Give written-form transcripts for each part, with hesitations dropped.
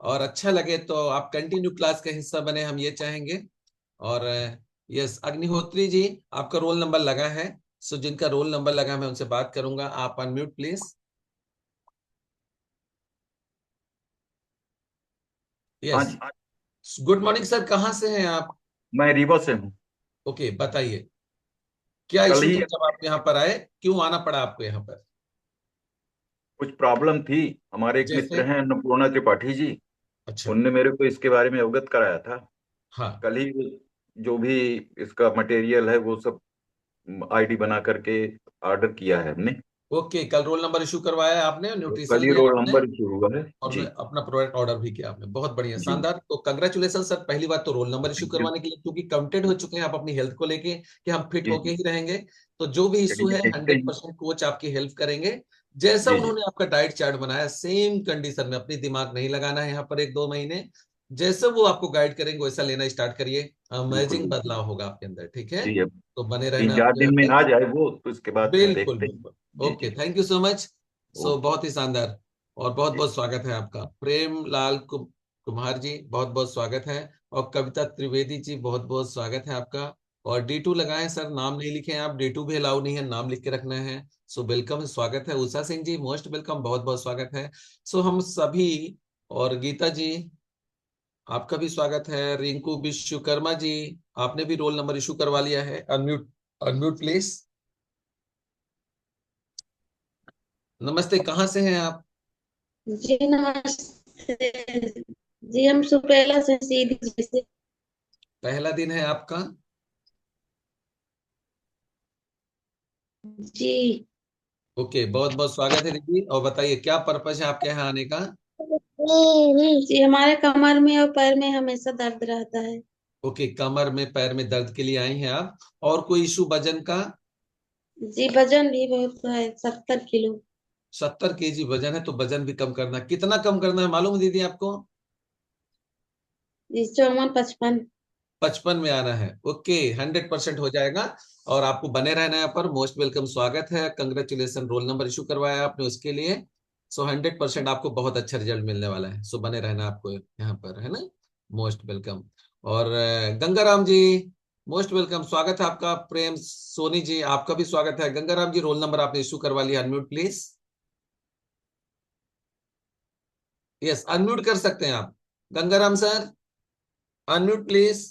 और अच्छा लगे तो आप कंटिन्यू क्लास का हिस्सा बने, हम ये चाहेंगे। और यस, अग्निहोत्री जी, आपका रोल नंबर लगा है। सो जिनका रोल नंबर लगा मैं उनसे बात करूंगा। आप अनम्यूट प्लीज। हाँ यस। जी। गुड मॉर्निंग सर, कहाँ से हैं आप? मैं रीवा से हूँ। ओके, बताइए क्या कल इशू ही था जब आप यहाँ पर आए, क्यों आना पड़ा आपको यहाँ पर? कुछ प्रॉब्लम थी। हमारे एक जैसे? मित्र हैं अन्नपूर्णा त्रिपाठी जी। अच्छा। उनने मेरे को इसके बारे में अवगत कराया था। हाँ। कल ही जो भी इसका मटेरियल है वो सब आईडी बना करके ऑर्डर किया है हमने। ओके, कल रोल नंबर इशू करवाया है आपने, तो न्यूट्रिशन कल ही लिया रोल आपने, नंबर शुरू हुआ है और जी। अपना प्रोडक्ट ऑर्डर भी किया आपने। बहुत बढ़िया, जी। शानदार। तो कंग्रेचुलेशन सर, पहली बात तो roll number issue thank you. करवाने के लिए, क्योंकि कमिटेड हो चुके हैं आप अपनी हेल्थ को लेके कि हम फिट जी होके जी। ही रहेंगे। तो जो भी इशू चलिए है देखते हैं। 100% कोच आपकी हेल्प करेंगे। जैसा जी जी। उन्होंने आपका डाइट चार्ट बनाया, सेम कंडीशन में, अपनी दिमाग नहीं लगाना है यहाँ पर 1-2 महीने। जैसे वो आपको गाइड करेंगे वैसा लेना स्टार्ट करिए। बिल्कुल अमेजिंग बिल्कुल। बदलाव होगा आपके अंदर, ठीक है? जी अब तो बने तीन रहना चार आपको यहाँ दिन में पर। आ जाए वो तो इसके बाद फिर बिल्कुल देखते हैं। बिल्कुल। जी ओके, जी। Thank you so much. So okay. बहुत ही शानदार। और बहुत जी। बहुत स्वागत है आपका, प्रेम लाल कुमार जी, बहुत बहुत स्वागत है। और कविता त्रिवेदी जी, बहुत बहुत स्वागत है आपका। और D2 लगाए सर, नाम नहीं लिखे हैं आप, D2 भी अलाउ नहीं है, नाम लिख के रखना है। सो वेलकम, स्वागत है। उषा सिंह जी, मोस्ट वेलकम, बहुत बहुत स्वागत है। सो हम सभी, और गीता जी, आपका भी स्वागत है। रिंकू विश्वकर्मा जी, आपने भी रोल नंबर इशू करवा लिया है। Unmute, unmute please. नमस्ते, कहाँ से हैं आप? जी नमस्ते। जी हम सुपेला से सीधी से। पहला दिन है आपका। जी। ओके, बहुत बहुत स्वागत है दीदी। और बताइए क्या पर्पज है आपके यहाँ आने का? जी हमारे कमर में और पैर में हमेशा दर्द रहता है। ओके, कमर में पैर में दर्द के लिए आई हैं आप। और कोई इशू वजन का? जी वजन भी बहुत है, 70 किलो। 70 kg वजन है, तो वजन भी कम करना है। कितना कम करना है मालूम है दीदी आपको? जी 54-55। 55 में आना है। ओके, 100% हो जाएगा। और आपको बने रहना है यहाँ पर। मोस्ट वेलकम, स्वागत है। कंग्रेचुलेसन, रोल नंबर इशू करवाया आपने उसके लिए। सो 100% आपको बहुत अच्छा रिजल्ट मिलने वाला है। सो बने रहना आपको यहाँ पर, है ना? Most welcome. और गंगाराम जी, मोस्ट वेलकम, स्वागत है आपका। प्रेम सोनी जी, आपका भी स्वागत है। गंगाराम जी, रोल नंबर आपने इशू करवा लिया, अनम्यूट प्लीज। यस, अनम्यूट कर सकते हैं आप। Gangaram sir, unmute please.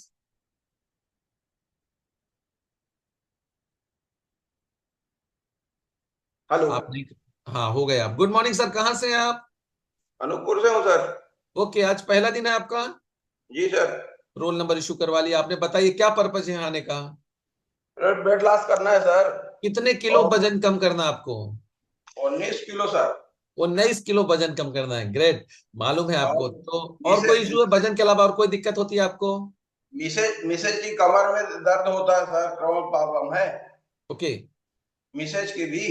Hello. आप नहीं? हाँ, हो गए आप। गुड मॉर्निंग सर, कहाँ से हैं आप? अनूपपुर से हूँ सर। ओके, आज पहला दिन है आपका। जी सर। रोल नंबर इशू करवा लिया आपने। बताइए क्या पर्पज है आने का? वेट लॉस करना है सर। कितने किलो और वजन कम करना है आपको? 19 किलो सर। 19 किलो वजन कम करना है, ग्रेट। मालूम है और आपको तो। और कोई मिसेज इशू है वजन के अलावा? और कोई दिक्कत होती है आपको? मिसेज मिसेज की कमर में दर्द होता है सर, क्रॉल प्रॉब्लम है। ओके, मिसेज की भी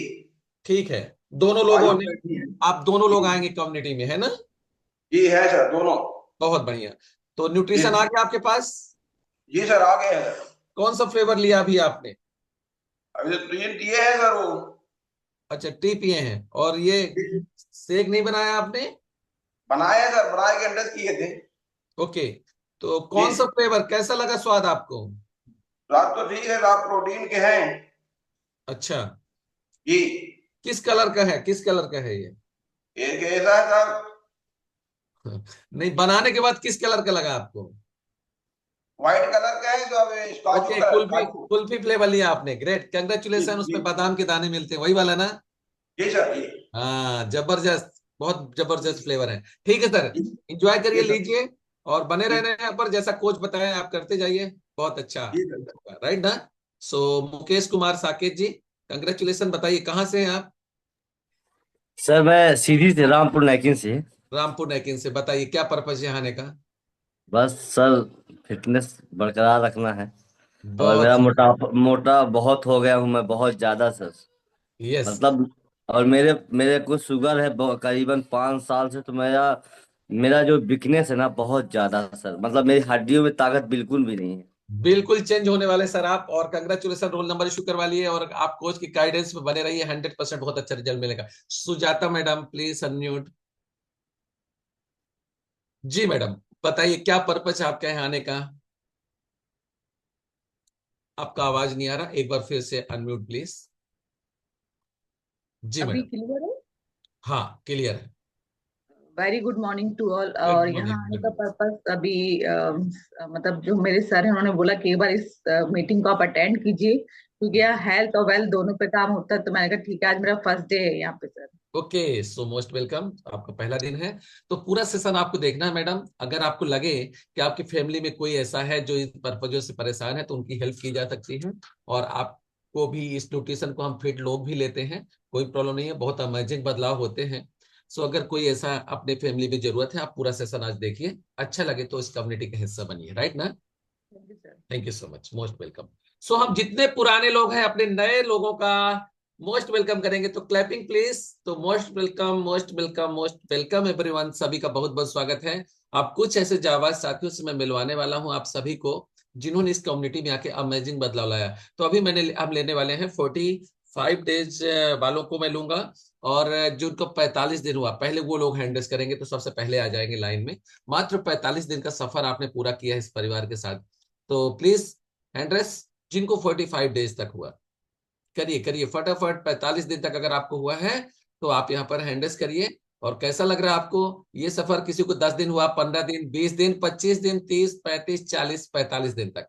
ठीक है। दोनों लोगों वाइफ ने, बैठी है। आप दोनों जी लोग आएंगे कम्युनिटी में, है ना? जी है सर, दोनों। बहुत बढ़िया। तो जी न्यूट्रिशन आ गया आपके पास? जी सर, आ गए हैं सर। कौन सा फ्लेवर लिया अभी आपने? अभी तो ट्रेन दिए हैं सर वो। अच्छा, टी पिए हैं। और ये शेक नहीं बनाया आपने? बनाए हैं सर, बनाए के अंडर किए थे। ओके, तो जी। कौन सा फ्लेवर, कैसा लगा स्वाद आपको? रात तो ठीक है, रात प्रोटीन के हैं। अच्छा, जी। किस कलर का है, किस कलर का है ये? एक ऐसा है सर। नहीं, बनाने के बाद किस कलर का लगा आपको? व्हाइट कलर का है, जो अब काजू ओके, कलर, कुल्फी, काजू। कुल्फी फ्लेवर लिया आपने, ग्रेट, जी कंग्रेचुलेसन। जी। उसमें बादाम के दाने मिलते हैं, वही वाला ना? जी सर जी। हाँ, जबरदस्त, बहुत जबरदस्त फ्लेवर है। ठीक है सर, जी इंजॉय करिए, जी सर। लीजिए। और बने जी रहने यहाँ पर, जैसा कोच बताया आप करते जाइए। बहुत अच्छा जी सर। होगा, राइट ना? सो मुकेश कुमार साकेत जी, कंग्रेचुलेसन। बताइए कहाँ से हैं आप? सर मैं सीधी से रामपुर नाइकिन से। रामपुर नैकिन से। बताइए क्या पर्पज है आने का? बस सर फिटनेस बरकरार रखना है। और बहुत मेरा सुंदर। मोटापा मोटा बहुत हो गया हूँ मैं, बहुत ज्यादा सर। यस। मतलब और मेरे मेरे को शुगर है करीबन 5 साल से। तो मेरा मेरा जो वीकनेस है ना बहुत ज्यादा सर, मतलब मेरी हड्डियों में ताकत बिल्कुल भी नहीं है। बिल्कुल चेंज होने वाले सर आप। और कंग्रेचुलेसन, रोल नंबर इशू करवा लिए। और आप कोच की गाइडेंस में बने रहिए, 100% बहुत अच्छा रिजल्ट मिलेगा। Sujata madam please unmute. जी मैडम, बताइए क्या पर्पज है आपके यहाँ आने का? आपका आवाज नहीं आ रहा, एक बार फिर से अनम्यूट प्लीज। जी अभी मैडम। क्लियर है। हाँ, क्लियर है। Very good morning to all. Good और यहाँ मॉर्निंग, आने गुड का मॉर्निंग। पर्पस अभी मतलब जो मेरे सर हैं उन्होंने बोला कि एक बार इस मीटिंग को आप अटेंड कीजिए, क्योंकि यहाँ हेल्थ और वेल्थ दोनों पे काम होता है। तो मैंने कहा ठीक है, आज मेरा फर्स्ट डे है यहाँ पे sir. Okay, so most welcome, आपका पहला दिन है। तो पूरा सेशन आपको देखना है मैडम। अगर आपको लगे कि आपकी फैमिली में कोई ऐसा है जो इन पर्पजों से परेशान है, तो उनकी हेल्प की जा सकती है। और आपको भी इस न्यूट्रिशन को हम फिट लोग भी लेते हैं, कोई प्रॉब्लम नहीं है, बहुत अमेजिंग बदलाव होते हैं। सो अगर कोई ऐसा अपने फैमिली में जरूरत है, आप पूरा सेशन आज देखिए, अच्छा लगे तो इस कम्युनिटी का हिस्सा बनिए, राइट ना? Thank you sir. Thank you so much, most welcome. So हम जितने पुराने लोग हैं अपने नए लोगों का मोस्ट वेलकम करेंगे, तो क्लैपिंग प्लीज। तो most welcome, most welcome, most welcome everyone, सभी का बहुत बहुत स्वागत है। आप कुछ ऐसे जाबाज साथियों से मैं मिलवाने वाला हूं आप सभी को, जिन्होंने इस कम्युनिटी में आके अमेजिंग बदलाव लाया। तो अभी हम लेने वाले हैं 45 डेज वालों को मैं लूंगा। और जिनको 45 दिन हुआ, पहले वो लोग हैंडल्स करेंगे, तो सबसे पहले आ जाएंगे लाइन में। मात्र 45 दिन का सफर आपने पूरा किया है इस परिवार के साथ। तो प्लीज हैंड्रेस, जिनको 45 डेज तक हुआ, करिए करिए फटाफट। 45 दिन तक अगर आपको हुआ है तो आप यहाँ पर हैंड्रेस करिए। और कैसा लग रहा है आपको ये सफर? किसी को 10 दिन हुआ, 15 दिन, 20 दिन, 25 दिन, 30, 35, 40, 45 दिन तक।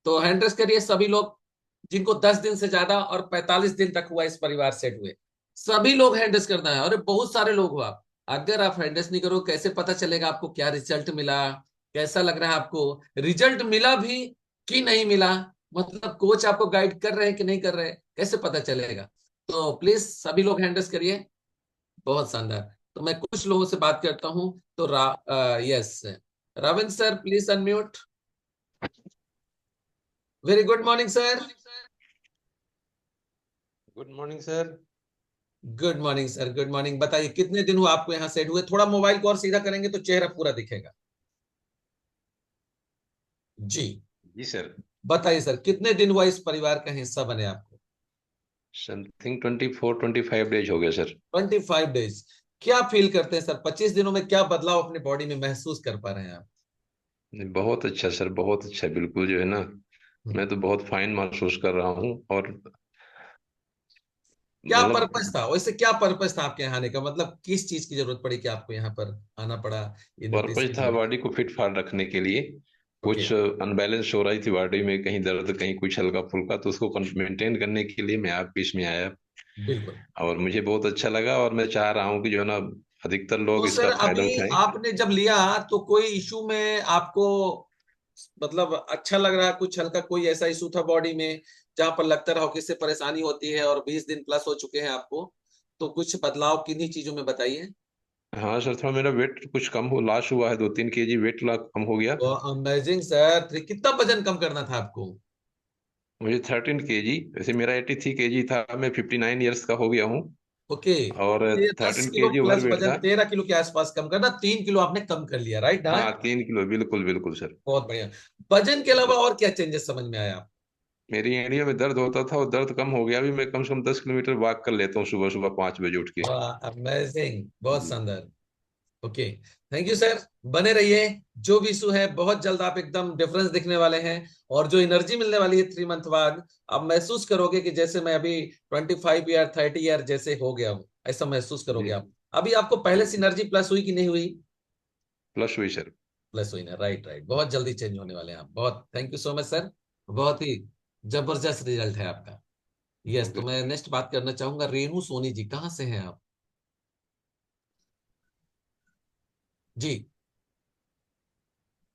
तो हैंड्रेस करिए सभी लोग, जिनको 10 दिन से ज्यादा और 45 दिन तक हुआ इस परिवार सेट हुए। सभी लोग हैंड्रेस करना है। और बहुत सारे लोग हो आप। अगर आप हैंड्रेस नहीं करो, कैसे पता चलेगा आपको क्या रिजल्ट मिला? कैसा लग रहा है आपको? रिजल्ट मिला भी कि नहीं मिला? मतलब कोच आपको गाइड कर रहे हैं कि नहीं कर रहे हैं, कैसे पता चलेगा? तो प्लीज सभी लोग हैंडल्स करिए। बहुत शानदार। तो मैं कुछ लोगों से बात करता हूं। तो yes, Ravin sir please unmute. Very good morning sir. Good morning sir. Good morning sir, good morning. बताइए कितने दिन हुआ आपको यहाँ सेट हुए? थोड़ा मोबाइल को और सीधा करेंगे तो चेहरा पूरा दिखेगा। जी, जी सर। बताइए सर, कितने दिन हुआ इस परिवार का हिस्सा बने आपको? समथिंग 24-25 डेज हो गए सर। 25 डेज। क्या फील करते हैं सर? 25 दिनों में क्या बदलाव अपने बॉडी में महसूस कर पा रहे हैं आप? बहुत अच्छा सर, बहुत अच्छा। बिल्कुल जो है ना, हम्म। मैं तो बहुत फाइन महसूस कर रहा हूँ। और क्या मतलब पर्पस था वैसे, क्या पर्पस था आपके यहाँ आने का? मतलब किस चीज की जरूरत पड़ी कि आपको यहाँ पर आना पड़ा? ये पर्पज न्यूट्रिशन था बॉडी। बॉडी को फिट फाट रखने के लिए। ओके। कुछ अनबैलेंस हो रही थी बॉडी में, कहीं दर्द कहीं कुछ हल्का फुल्का, तो उसको मेंटेन करने के लिए मैं आप बीच में आया। बिल्कुल। और मुझे बहुत अच्छा लगा, और मैं चाह रहा हूँ कि जो है ना, अधिकतर तो लोग सर इसका फायदा अभी उठाएं। आपने जब लिया तो कोई इशू में आपको मतलब अच्छा लग रहा? कुछ हल्का कोई ऐसा इशू था बॉडी में जहां पर लगता रहा हो कि इससे परेशानी होती है, और 20 दिन प्लस हो चुके हैं आपको? तो कुछ बदलाव किन्हीं चीजों में बताइए। हाँ सर, थोड़ा मेरा वेट कुछ कम हो, लॉस हुआ है, 2-3 kg वेट कम हो गया। तो अमेजिंग सर। कितना वजन कम करना था आपको? मुझे 13 kg, वैसे मेरा 83 kg था, मैं 59 ईयर्स का हो गया हूँ। ओके। और ये दस 13 kilo kg over plus weight वजन, था। 13 किलो के आसपास कम करना, 3 किलो आपने कम कर लिया, राइट ना? हाँ, 3 किलो, बिल्कुल बिल्कुल सर। बहुत बढ़िया। वजन के अलावा और क्या चेंजेस समझ में आया? मेरी एड़ियों में दर्द होता था, वो दर्द कम हो गया। अभी मैं कम से कम 10 किलोमीटर वॉक कर लेता हूँ सुबह सुबह 5 बजे उठ के। वाह, अमेजिंग, बहुत जी। शानदार। Okay, thank you sir. बने रहिए। जो भी इशू है, बहुत जल्द आप एकदम डिफरेंस दिखने वाले हैं। और जो एनर्जी मिलने वाली है 3 मंथ बाद, आप महसूस करोगे कि जैसे मैं अभी 25 ईयर 30 ईयर जैसे हो गया हूँ, ऐसा महसूस जी। करोगे आप। अभी आपको पहले से एनर्जी प्लस हुई कि नहीं हुई? प्लस हुई सर। प्लस हुई ना, राइट राइट। बहुत जल्दी चेंज होने वाले हैं आप। बहुत thank you so much sir. बहुत ही जबरदस्त रिजल्ट है आपका। यस, तो ओके। मैं नेक्स्ट बात करना चाहूंगा। रेनू सोनी जी, कहाँ से हैं आप? जी।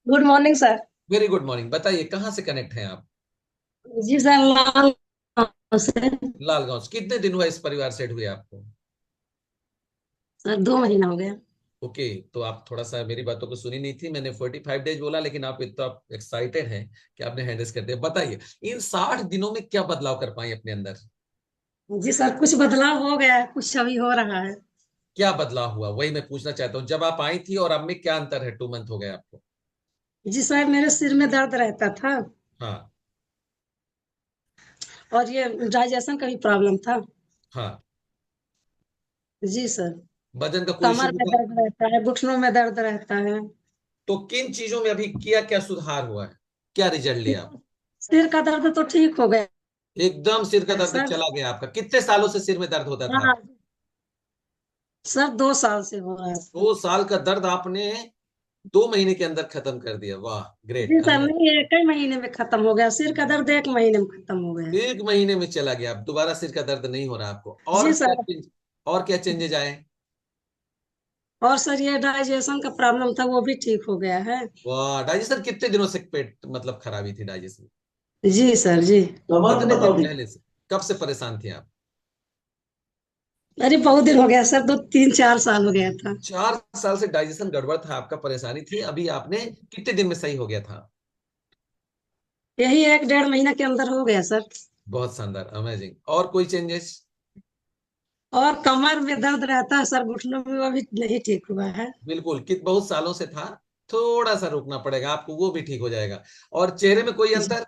Good morning sir. Very good morning. बताइए कहाँ से कनेक्ट हैं आप? जी सर, लाल से। लालगांव से। कितने दिन हुआ इस परिवार सेट हुए आपको? सर 2 महीना हो गया। ओके। तो आप थोड़ा सा मेरी बातों को सुनी नहीं थी, मैंने 45 डेज बोला, लेकिन आप इतना एक्साइटेड हैं कि आपने हैंडल्स कर दिया। बताइए इन 60 दिनों में क्या बदलाव कर पाए अपने अंदर? जी सर, कुछ बदलाव हो गया है, कुछ अभी हो रहा है। क्या बदलाव हुआ वही मैं पूछना चाहता हूँ। जब आप आई थी और अब में क्या अंतर है? 2 मंथ हो गए आपको। जी सर, मेरे सिर में दर्द रहता था, हाँ। और ये डाइजेशन का भी प्रॉब्लम था। हाँ। जी सर। वजन का कोई इशू कमर नहीं में था? दर्द रहता है, घुटनों में दर्द रहता है। तो किन चीजों में अभी किया, क्या सुधार हुआ है, क्या रिजल्ट लिया आप? सिर का दर्द तो ठीक हो गया एकदम सिर का है दर्द सर। चला गया आपका? कितने सालों से सिर में दर्द होता था? हाँ सर, 2 साल से हो रहा है सर। 2 साल का दर्द आपने 2 महीने के अंदर खत्म कर दिया, वाह ग्रेट। जी सर, नहीं, 1 ही महीने में खत्म हो गया। सिर का दर्द 1 महीने में खत्म हो गया। 1 महीने में चला गया, अब दोबारा सिर का दर्द नहीं हो रहा आपको? जी सर। और क्या चेंजेज आए? और सर, ये डाइजेशन का प्रॉब्लम था, वो भी ठीक हो गया है। वाह, डाइजेशन कितने दिनों से पेट मतलब खराबी थी डाइजेशन? जी सर जी। कितने दिन पहले से, कब से परेशान थे आप? अरे बहुत दिन हो गया सर, 2 3 4 साल हो गया था। 4 साल से डाइजेशन गड़बड़ था आपका, परेशानी थी, अभी आपने कितने दिन में सही हो गया था? यही 1 1.5 महीना के अंदर हो गया सर। बहुत शानदार, अमेजिंग। और कोई चेंजेस? और कमर में दर्द रहता है सर, घुटनों में, वो भी नहीं ठीक हुआ है। बिल्कुल, बहुत सालों से था, थोड़ा सा रुकना पड़ेगा आपको, वो भी ठीक हो जाएगा। और चेहरे में कोई अंतर?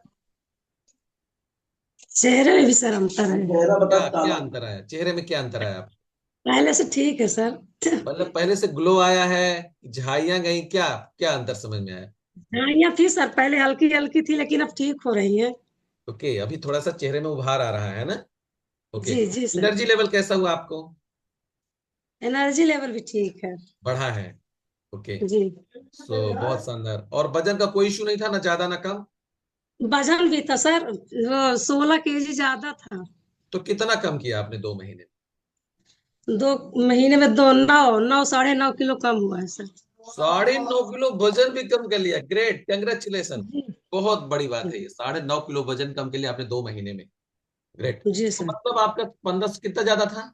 चेहरे में भी सर अंतर है। क्या क्या अंतर आया चेहरे में, क्या अंतर आया आप? पहले से ठीक है सर। मतलब पहले से ग्लो आया है, झाइयां गई, क्या क्या अंतर समझ में आया? झाइयाँ थी सर, पहले हल्की हल्की थी, लेकिन अब ठीक हो रही है। ओके, अभी थोड़ा सा चेहरे में उभार आ रहा है ना? ओके। जी जी सर। एनर्जी लेवल कैसा हुआ आपको? एनर्जी लेवल भी ठीक है। बढ़ा है? ओके। जी। सो बहुत शानदार। और वजन का कोई इशू नहीं था, ना ज्यादा ना कम? वजन भी था सर, वो 16 kg ज्यादा था। तो कितना कम किया आपने 2 महीने में? 2 महीने में 9 9 9 9.5 किलो कम हुआ है सर। 9.5 किलो वजन भी कम कर लिया, ग्रेट, कंग्रेचुलेसन। जी बहुत बड़ी बात है ये, 9.5 किलो वजन कम कर लिया आपने 2 महीने में। ग्रेट। जी तो सर। मतलब आपका 15 से कितना ज्यादा था?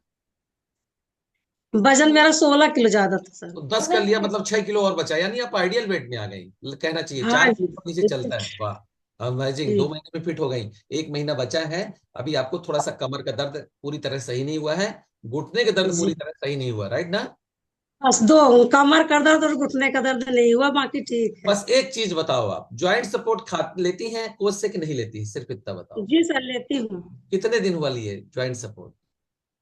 वजन मेरा 16 किलो ज्यादा था सर। तो 10 कर लिया, मतलब 6 किलो और बचा, यानी आप आइडियल वेट में आ गई, कहना चाहिए हाँ 4 जी। किलो नीचे चलता है, वाह अमेजिंग। जी 2 महीने में फिट हो गई। 1 महीना बचा है। अभी आपको थोड़ा सा कमर का दर्द पूरी तरह सही नहीं हुआ है, घुटने का दर्द जी। पूरी तरह सही नहीं हुआ, राइट ना? बस दो, कमर का दर्द और घुटने का दर्द नहीं हुआ, बाकी ठीक है। बस एक चीज बताओ, आप ज्वाइंट सपोर्ट खा लेती हैं कोच से कि नहीं लेती है, सिर्फ इतना बताओ। जी सर, लेती हूँ। कितने दिन हुआ लिए ज्वाइंट सपोर्ट?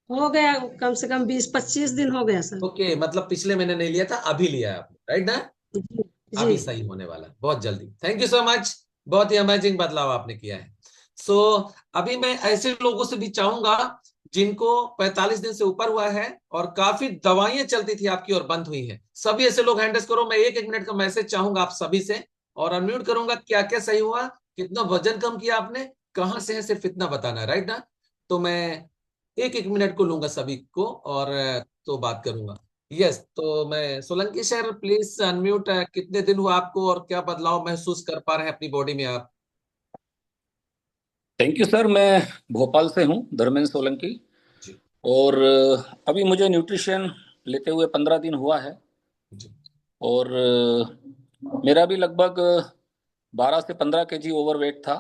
हो गया, कम से कम 20 25 दिन हो गया सर। ओके, मतलब पिछले महीने नहीं लिया था, अभी लिया है आपने, राइट ना? जी जी। अभी सही होने वाला है बहुत जल्दी। थैंक यू सो मच, बहुत ही अमेजिंग बदलाव आपने किया है। सो अभी मैं ऐसे लोगों से भी चाहूंगा जिनको 45 दिन से ऊपर हुआ है और काफी दवाइयां चलती थी आपकी और बंद हुई हैं, सभी ऐसे लोग हैंडल्स करो। मैं एक एक मिनट का मैसेज चाहूंगा आप सभी से, और अनम्यूट करूंगा। क्या क्या सही हुआ, कितना वजन कम किया आपने, कहाँ से है, सिर्फ इतना बताना है, राइट ना? तो मैं एक एक मिनट को लूंगा सभी को, और तो बात करूंगा। यस, तो मैं सोलंकी सर, प्लीज अनम्यूट। कितने दिन हुआ आपको और क्या बदलाव महसूस कर पा रहे हैं अपनी बॉडी में आप? Thank you sir. मैं भोपाल से हूँ, धर्मेंद्र सोलंकी। जी और अभी मुझे न्यूट्रिशन लेते हुए 15 दिन हुआ है। जी। और मेरा भी लगभग 12 से 15 kg ओवरवेट था।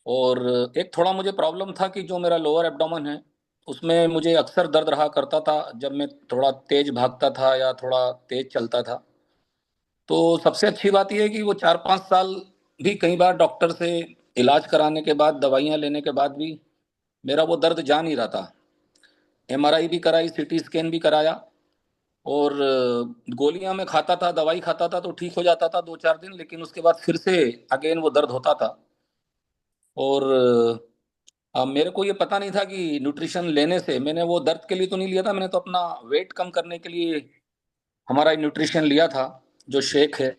और एक थोड़ा मुझे प्रॉब्लम था कि जो मेरा लोअर एब्डोमेन है उसमें मुझे अक्सर दर्द रहा करता था जब मैं थोड़ा तेज भागता था या थोड़ा तेज चलता था। तो सबसे अच्छी बात यह है कि वो 4 5 साल भी कई बार डॉक्टर से इलाज कराने के बाद, दवाइयाँ लेने के बाद भी मेरा वो दर्द जा नहीं रहा था। एमआरआई भी कराई, सीटी स्कैन भी कराया, और गोलियां मैं खाता था, दवाई खाता था तो ठीक हो जाता था 2 4 दिन, लेकिन उसके बाद फिर से अगेन वो दर्द होता था। और मेरे को ये पता नहीं था कि न्यूट्रिशन लेने से, मैंने वो दर्द के लिए तो नहीं लिया था, मैंने तो अपना वेट कम करने के लिए हमारा न्यूट्रिशन लिया था, जो शेक है,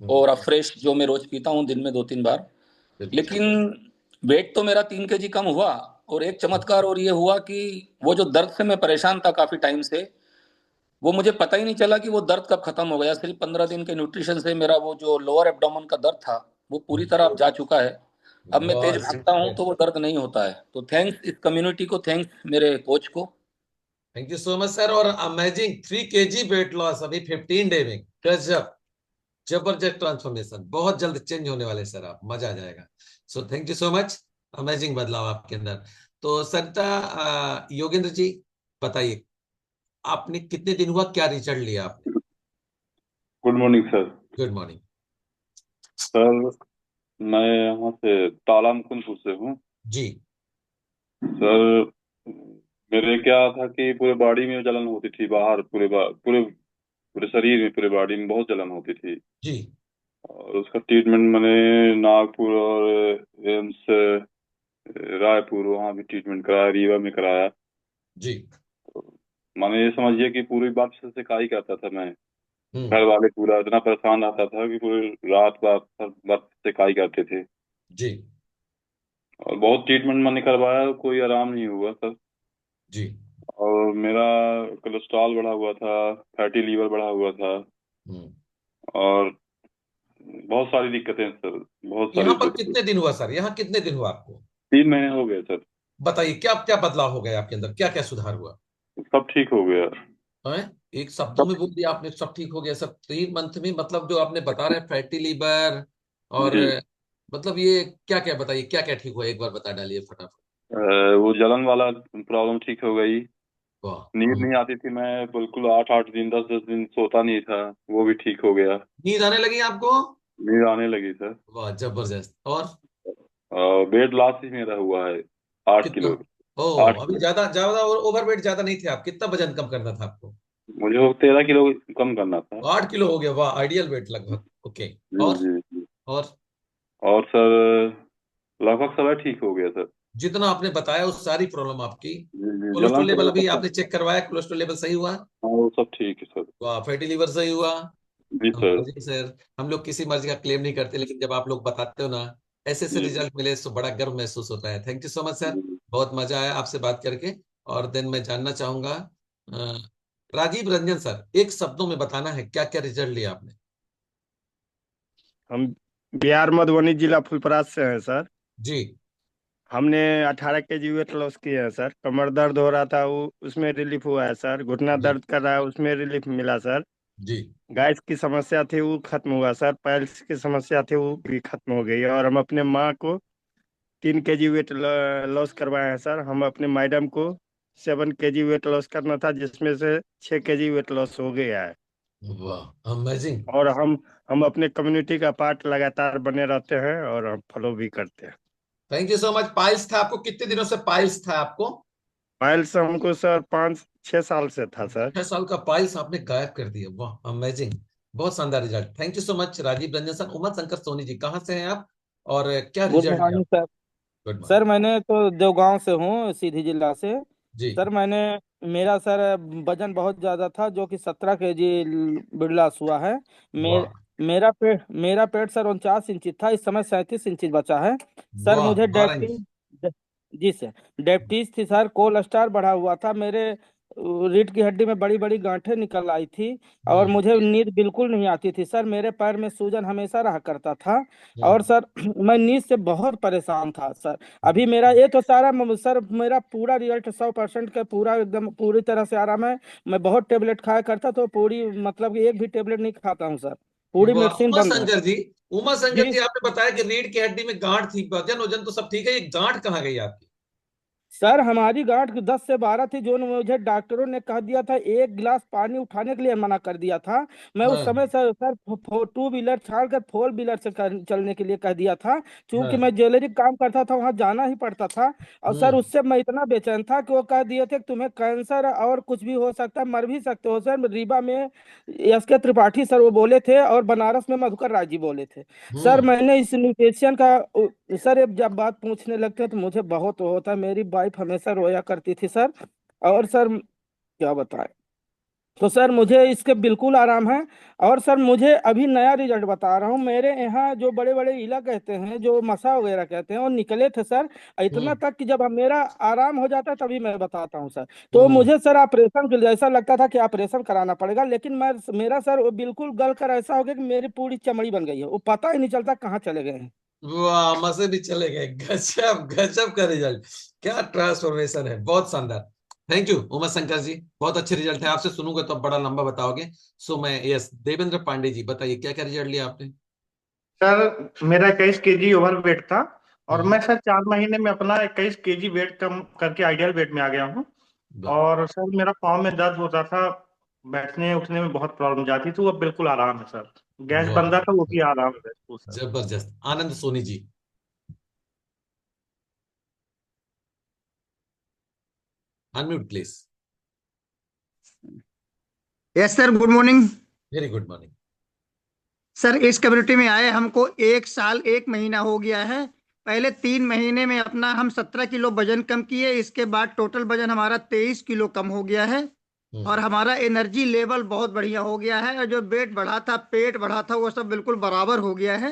और अफ्रेश जो मैं रोज पीता हूँ दिन में 2 3 बार। बिल्कुल। लेकिन वेट तो मेरा 3 kg कम हुआ। और एक चमत्कार और ये हुआ कि वो जो दर्द से मैं परेशान था काफी टाइम से, वो मुझे पता ही नहीं चला कि वो दर्द कब खत्म हो गया। सिर्फ 15 दिन के न्यूट्रिशन से मेरा वो जो लोअर एब्डोमेन का दर्द था वो पूरी तरह अब जा चुका है। अब मैं तेज बहुत भागता हूँ तो वो दर्द नहीं होता है। तो थैंक्स इस कम्युनिटी को, थैंक्स मेरे कोच को। Thank you so much sir. और अमेजिंग 3 kg वेट लॉस अभी 15 डे में, गजब, जबरदस्त ट्रांसफॉर्मेशन, बहुत जल्द चेंज होने वाले सर आप, मजा आ जाएगा। So thank you so much, amazing बदलाव आपके अंदर। तो सरिता, योगेंद्र जी बताइए, आपने कितने दिन हुआ, क्या रिजल्ट लिया आपने? Good morning sir. Good morning. Sir मैं यहाँ से ताला मुकुंदपुर से हूँ। जी सर मेरे क्या था कि पूरे बॉडी में जलन होती थी, बाहर पूरे पूरे शरीर में, पूरे बॉडी में बहुत जलन होती थी। जी और उसका ट्रीटमेंट मैंने नागपुर और एम्स रायपुर, वहाँ भी ट्रीटमेंट कराया, रीवा में कराया। जी। माने ये समझिए कि पूरी बात से काई करता था मैं। हम्म। घर वाले पूरा इतना परेशान रहता था कि पूरी रात बात से काई करते थे। जी और बहुत ट्रीटमेंट मैंने करवाया, कोई आराम नहीं हुआ सर। जी। और मेरा कोलेस्ट्रॉल बढ़ा हुआ था, फैटी लीवर बढ़ा हुआ था, हम्म। और बहुत सारी दिक्कतें सर, बहुत यहाँ सारी पर दिक्कतें। कितने दिन हुआ सर? यहाँ कितने दिन हुआ आपको? 3 महीने हो गए सर। बताइए क्या क्या बदलाव हो गया आपके अंदर, क्या क्या सुधार हुआ सब ठीक हो गया। है? एक शब्दों में बोल दिया आपने, सब ठीक हो गया सर 3 मंथ में? मतलब जो आपने बता रहे हैं फैटी लीवर और जी। मतलब ये क्या क्या, बताइए क्या क्या ठीक हुआ, एक बार बता डालिए फटाफट। वो जलन वाला प्रॉब्लम ठीक हो गई। वाह। नींद नहीं आती थी, मैं बिल्कुल 8-8 दिन 10-10 दिन सोता नहीं था, वो भी ठीक हो गया। नींद आने लगी आपको? नींद आने लगी सर। वाह जबरदस्त। और वेट लॉस ही मेरा हुआ है, 8 किलो। कितना? ओ, आठ अभी किलो ज्यादा ज्यादा ओवर वेट ज्यादा नहीं थे आप? कितना वजन कम करना था आपको? मुझे वो 13 किलो कम करना था। 8 किलो हो गया, वाह, आइडियल वेट लगभग। ओके। जी और जी जी। और और सर लगभग सब ठीक हो गया सर। जितना आपने बताया उस सारी प्रॉब्लम आपकी, जी जी, कोलेस्ट्रॉल जलन से लेवल बहुत अभी परेशान आपने था। चेक करवाया? कोलेस्ट्रॉल लेवल सही हुआ? हाँ वो सब ठीक है सर। वाह, फैटी लीवर सही हुआ? जी सर। Amazing sir. हम लोग किसी मर्जी का क्लेम नहीं करते, लेकिन जब आप लोग बताते हो ना ऐसे ऐसे जी रिजल्ट मिले तो बड़ा गर्व महसूस होता है। Thank you so much sir, जी। बहुत मजा आया आपसे बात करके। और देन मैं जानना चाहूंगा राजीव रंजन सर, एक शब्दों में बताना है क्या क्या रिजल्ट लिया आपने? हम बिहार मधुबनी जिला फुलपरास से हैं सर। जी हमने 18 kg वेट लॉस किए हैं सर। कमर दर्द हो रहा था, वो उसमें रिलीफ हुआ है सर। घुटना जी दर्द कर रहा है, उसमें रिलीफ मिला सर। जी। गैस की समस्या थी, वो खत्म हुआ सर। पाइल्स की समस्या थी, वो भी खत्म हो गई। और हम अपने माँ को 3 kg वेट लॉस करवाए हैं सर। हम अपने मैडम को 7 kg वेट लॉस करना था, जिसमें से 6 kg वेट लॉस हो गया है। वाह अमेजिंग। और हम अपने कम्युनिटी का पार्ट लगातार बने रहते हैं, और हम फॉलो भी करते हैं। Thank you so much. Piles था आपको? कितने दिनों से पाइल्स था आपको? पाइल्स हमको सर 5-6 साल से था सर। 6 साल का पाइल्स आपने गायब कर दिया, वाह अमेजिंग। बहुत शानदार result. Thank you so much Rajiv Ranjan sir. Uma Shankar Soni ji, कहाँ से हैं आप और क्या गुड रिजल्ट है मॉर्निंग आप? सर। Good sir morning. मैंने तो देवगांव से हूँ, सीधी जिला से। जी। सर मेरा सर वजन बहुत ज्यादा था, जो कि 17 kg बिरलास हुआ है। वाह मेरा पेट सर 49 इंची था, इस समय 37 इंची बचा है। सर वाह, मुझे 12 इंच। जी सर, डायबिटीज थी सर, कोलेस्ट्रॉल बढ़ा हुआ था मेरे। रीढ़ की हड्डी में बड़ी बड़ी गांठें निकल आई थी। और हम्म मुझे नींद बिल्कुल नहीं आती थी सर, मेरे पैर में सूजन हमेशा रहा करता था। और हम्म सर मैं नींद से बहुत परेशान था सर। अभी मेरा ये तो सर मेरा पूरा रिजल्ट 100% का पूरा एकदम पूरी तरह से आराम है। मैं बहुत टेबलेट खाया करता तो पूरी मतलब कि एक भी टेबलेट नहीं खाता हूँ सर। पूरी वाह मेडिसिन उमा बंद है। शंकर जी, उमा शंकर जी जी, आपने बताया कि रीढ़ की हड्डी में गांठ थी, वजन वजन तो सब ठीक है, ये गांठ कहाँ गई आपकी? सर, हमारी गांठ 10 से 12 थी, जो मुझे डॉक्टरों ने कह दिया था, एक गिलास पानी उठाने के लिए मना कर दिया था। मैं उस हाँ समय सर 2 व्हीलर छोड़कर 4 व्हीलर से चलने के लिए कह दिया था। क्योंकि हाँ। मैं ज्वेलरी काम करता था, वहां जाना ही पड़ता था। और सर हम्म उससे मैं इतना बेचैन था कि वो कह दिए थे कि तुम्हें कैंसर और कुछ भी हो सकता है, मर भी सकते हो सर। रीवा में एस के त्रिपाठी सर वो बोले थे, और बनारस में मधुकर राय जी बोले थे। सर हम्म। मैंने इस न्यूट्रिशन का सर जब बात पूछने लगते हैं तो मुझे बहुत वो होता है। मेरी वाइफ हमेशा रोया करती थी सर। और सर क्या बताएं। तो सर मुझे इसके बिल्कुल आराम है। और सर मुझे अभी नया रिजल्ट बता रहा हूँ, मेरे यहाँ जो बड़े बड़े इला कहते हैं, जो मसा वगैरह कहते हैं, वो निकले थे सर। इतना हम्म तक कि जब मेरा आराम हो जाता तभी मैं बताता हूँ सर। तो हम्म। मुझे सर ऑपरेशन के लिए ऐसा लगता था कि ऑपरेशन कराना पड़ेगा, लेकिन मेरा सर वो बिल्कुल गल कर ऐसा हो गया कि मेरी पूरी चमड़ी बन गई है, वो पता ही नहीं चलता कहाँ चले गए हैं। वाह, मजे भी चले गए। गजब गजब का रिजल्ट, क्या ट्रांसफॉर्मेशन है, बहुत शानदार। थैंक यू उमा शंकर जी, बहुत अच्छे रिजल्ट है। आपसे सुनूंगा तो अब बड़ा लंबा बताओगे। सो मैं, यस, देवेंद्र पांडे जी, बताइए क्या क्या रिजल्ट लिया आपने? सर मेरा 21 kg ओवर वेट था, और हम्म। मैं सर 4 महीने में अपना 21 kg वेट कम करके आइडियल वेट में आ गया हूँ। वाह। और सर मेरा पाँव में दर्द होता था, बैठने उठने में बहुत प्रॉब्लम जाती थी, वो अब बिल्कुल आराम है सर। गैस वाह बंदा था, वो भी आराम है बिल्कुल सर। जबरदस्त। Anand Soni ji. Unmute please. Yes sir, good morning. Very good morning. Sir इस कम्युनिटी में आए हमको 1 साल 1 महीना हो गया है। पहले 3 महीने में अपना हम 17 किलो वजन कम किए, इसके बाद टोटल वजन हमारा 23 किलो कम हो गया है और हमारा एनर्जी लेवल बहुत बढ़िया हो गया है और जो वेट बढ़ा था, पेट बढ़ा था, वो सब बिल्कुल बराबर हो गया है।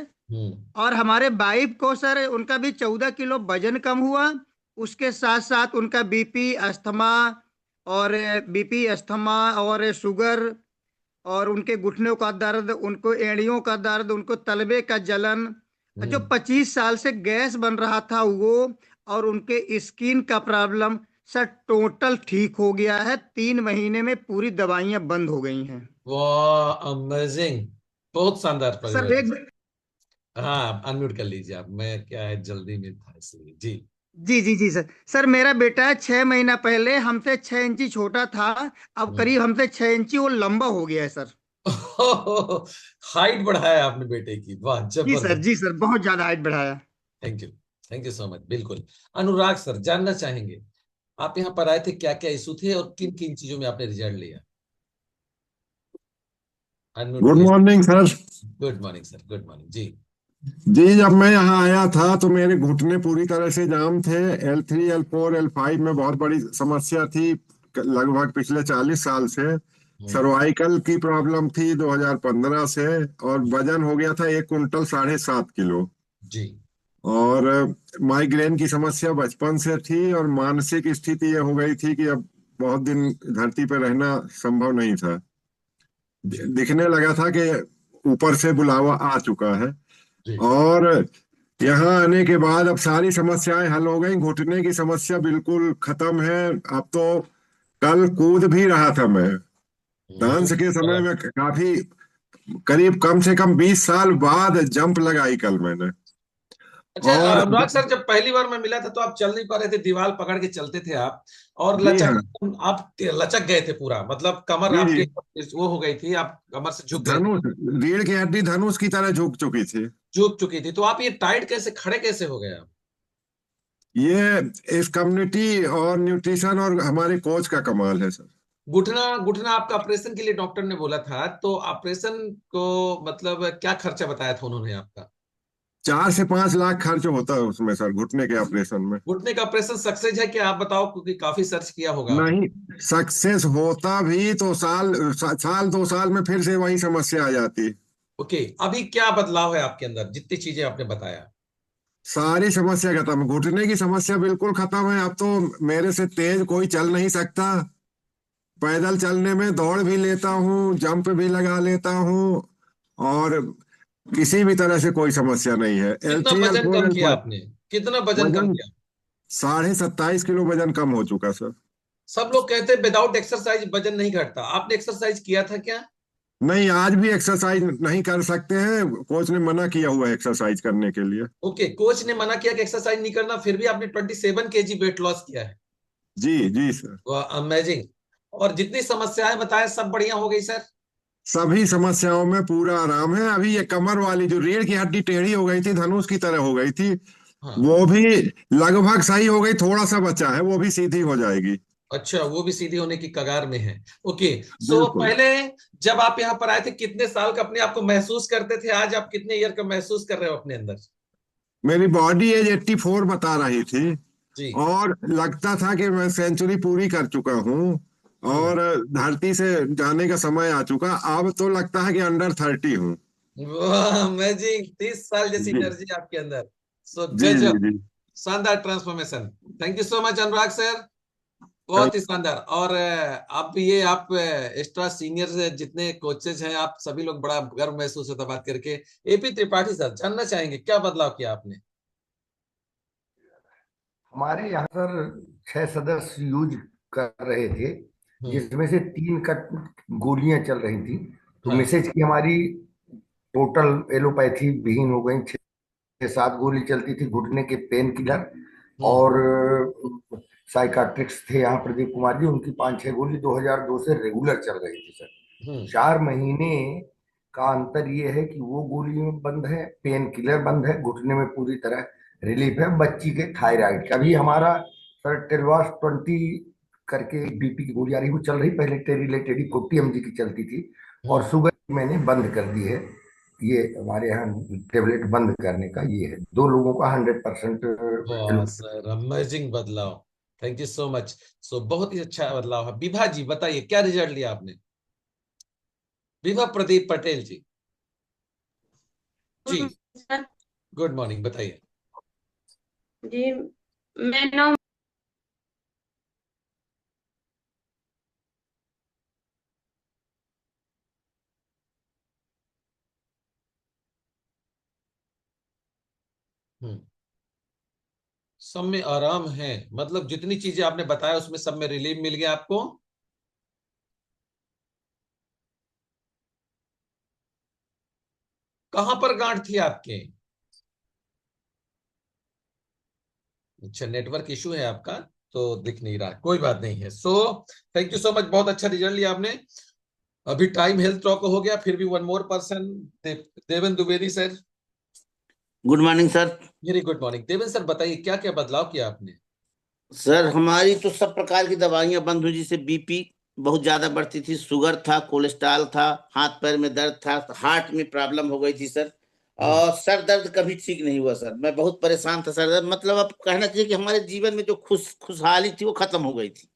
और हमारे वाइफ को सर उनका भी 14 किलो वजन कम हुआ, उसके साथ साथ उनका बीपी अस्थमा और शुगर और उनके घुटनों का दर्द, उनको एड़ियों का दर्द, उनको तलबे का जलन, जो 25 साल से गैस बन रहा था वो, और उनके स्किन का प्रॉब्लम सर टोटल ठीक हो गया है। 3 महीने में पूरी दवाइयां बंद हो गई हैं। वाह, अमेजिंग, बहुत शानदार सर परिवर्तन। हाँ, अनम्यूट कर लीजिए आप, मैं क्या है जल्दी में था इसलिए। जी जी सर। सर मेरा बेटा 6 महीना पहले हमसे 6 इंची छोटा था, अब करीब हमसे 6 इंची वो लंबा हो गया है सर। हाइट बढ़ाया आपने बेटे की, वाह जबरदस्त। जी सर बहुत ज्यादा हाइट बढ़ाया। Thank you, thank you so much. बिल्कुल। अनुराग सर, जानना चाहेंगे आप यहाँ पर आए थे, क्या क्या इशू थे और किन किन चीजों में आपने रिजल्ट लिया? Good morning sir. Good morning sir, good morning जी। जी, जब मैं यहाँ आया था तो मेरे घुटने पूरी तरह से जाम थे। L3 L4 L5 में बहुत बड़ी समस्या थी लगभग पिछले 40 साल से। सर्वाइकल की प्रॉब्लम थी 2015 से और वजन हो गया था 1 कुंटल 7.5 किलो जी। और माइग्रेन की समस्या बचपन से थी और मानसिक स्थिति ये हो गई थी कि अब बहुत दिन धरती पर रहना संभव नहीं था। दिखने लगा था कि ऊपर से बुलावा आ चुका है और यहाँ आने के बाद अब सारी समस्याएं हल हो गई। घुटने की समस्या बिल्कुल खत्म है। अब तो कल कूद भी रहा था मैं। डांस के समय में काफी करीब कम से कम 20 साल बाद जंप लगाई कल मैंने। अच्छा और अनुराग सर, जब पहली बार मैं मिला था तो आप चल नहीं पा रहे थे, दीवार पकड़ के चलते थे आप, और जी लचक, हाँ। आप लचक गए थे पूरा, मतलब कमर जी आपके जी, वो हो गई थी, आप कमर से झुक गए थे, धनुष, रीढ़ की हड्डी धनुष की तरह झुक चुकी थी। झुक चुकी थी। तो आप ये टाइट कैसे, खड़े कैसे हो गए आप? ये इस कम्युनिटी और न्यूट्रिशन और हमारे कोच का कमाल है सर। घुटना घुटना आपका ऑपरेशन के लिए डॉक्टर ने बोला था, तो ऑपरेशन को मतलब क्या खर्चा बताया था उन्होंने आपका? 4 से 5 लाख खर्च होता है उसमें सर, घुटने के ऑपरेशन में। घुटने का ऑपरेशन सक्सेस है क्या, आप बताओ, क्योंकि काफी सर्च किया होगा आपने। नहीं, सक्सेस होता भी तो साल 2 साल में फिर से वही समस्या आ जाती। ओके, अभी क्या बदलाव है आपके अंदर, जितनी चीजें आपने बताया? सारी समस्या खत्म, घुटने की समस्या बिल्कुल खत्म है। अब तो मेरे से तेज कोई चल नहीं सकता। पैदल चलने में दौड़ भी लेता हूँ, जंप भी लगा लेता हूँ और किसी भी तरह से कोई समस्या नहीं है। कितना L3 वजन L4 कम किया L5 आपने, कितना वजन कम वजन किया? 27.5 किलो वजन कम हो चुका सर। सब लोग कहते हैं विदाउट एक्सरसाइज वजन नहीं घटता, आपने एक्सरसाइज किया था क्या? नहीं, आज भी एक्सरसाइज नहीं कर सकते हैं, कोच ने मना किया हुआ है एक्सरसाइज करने के लिए। ओके, कोच ने मना किया कि एक्सरसाइज नहीं करना, फिर भी आपने 27 kg वेट लॉस किया है। जी जी सर। वाह, अमेजिंग। और जितनी समस्याएं बताए सब बढ़िया हो गई सर? सभी समस्याओं में पूरा आराम है। अभी ये कमर वाली जो रीढ़ की हड्डी टेढ़ी हो गई थी, धनुष की तरह हो गई थी, वो भी लगभग सही हो गई, थोड़ा सा बचा है, वो भी सीधी हो जाएगी। अच्छा, वो भी सीधी होने की कगार में है। ओके, सो बिल्कुल। पहले जब आप यहाँ पर आए थे कितने साल का अपने आप को महसूस करते थे, आज आप कितने ईयर का महसूस कर रहे हो अपने अंदर? मेरी बॉडी एज 84 बता रही थी जी। और लगता था कि मैं सेंचुरी पूरी कर चुका हूँ और धरती से जाने का समय आ चुका। अब तो लगता है कि अंडर 30 हूँ। वाह, अमेजिंग, 30 साल जैसी जी एनर्जी आपके अंदर। सो जी जी गजब, जी। शानदार transformation. Thank you so much Anurag sir, बहुत ही शानदार। और आप ये आप एक्स्ट्रा सीनियर जितने कोचेज हैं, आप सभी लोग बड़ा गर्व महसूस होता बात करके। एपी त्रिपाठी सर, जानना चाहेंगे क्या बदलाव किया आपने? हमारे यहाँ सर 6 सदस्य यूज कर रहे थे, जिसमें से 3 का गोलियां चल रही थी। तो मिसेज की हमारी टोटल एलोपैथी विहीन हो गई। 6-7 गोली चलती थी घुटने के पेन किलर, और साइकाट्रिक्स थे यहाँ प्रदीप कुमार जी, उनकी 5-6 गोली 2002 से रेगुलर चल रही थी सर। 4 महीने का अंतर ये है कि वो गोली बंद है, पेन किलर बंद है, घुटने में पूरी तरह रिलीफ है। बच्ची के थायराइड का भी हमारा सर टेलवास 20 करके बीपी की गोली आ रही, वो चल रही, पहले टेरिलेटेडी 40 mg की चलती थी, और शुगर मैंने बंद कर दी है। ये हमारे यहाँ टेबलेट बंद करने का ये है, 2 लोगों का 100% वाह सर, अमेजिंग बदलाव। Thank you so much. So बहुत ही अच्छा बदलाव है। विभा जी बताइए क्या रिजल्ट लिया आपने? विभा प्रदीप पटेल जी। जी सर गुड मॉर्निंग, बताइए। जी मैं 9। हम्म, सब में आराम है, मतलब जितनी चीजें आपने बताया उसमें सब में रिलीफ मिल गया आपको? कहां पर गांठ थी आपके? अच्छा, नेटवर्क इशू है आपका, तो दिख नहीं रहा, कोई बात नहीं है। So thank you so much, बहुत अच्छा रिजल्ट लिया आपने। अभी टाइम हेल्थ टॉक हो गया, फिर भी one more person, Devan Dwivedi sir. Good morning sir. Very good morning. Devan sir बताइए क्या क्या बदलाव किया आपने? सर हमारी तो सब प्रकार की दवाइयां बंद हुई, जैसे बीपी बहुत ज्यादा बढ़ती थी, शुगर था, कोलेस्ट्रॉल था, हाथ पैर में दर्द था, हार्ट में प्रॉब्लम हो गई थी सर। और सर दर्द कभी ठीक नहीं हुआ सर, मैं बहुत परेशान था सर दर्द, मतलब अब कहना चाहिए कि हमारे जीवन में जो खुशहाली थी वो खत्म हो गई थी।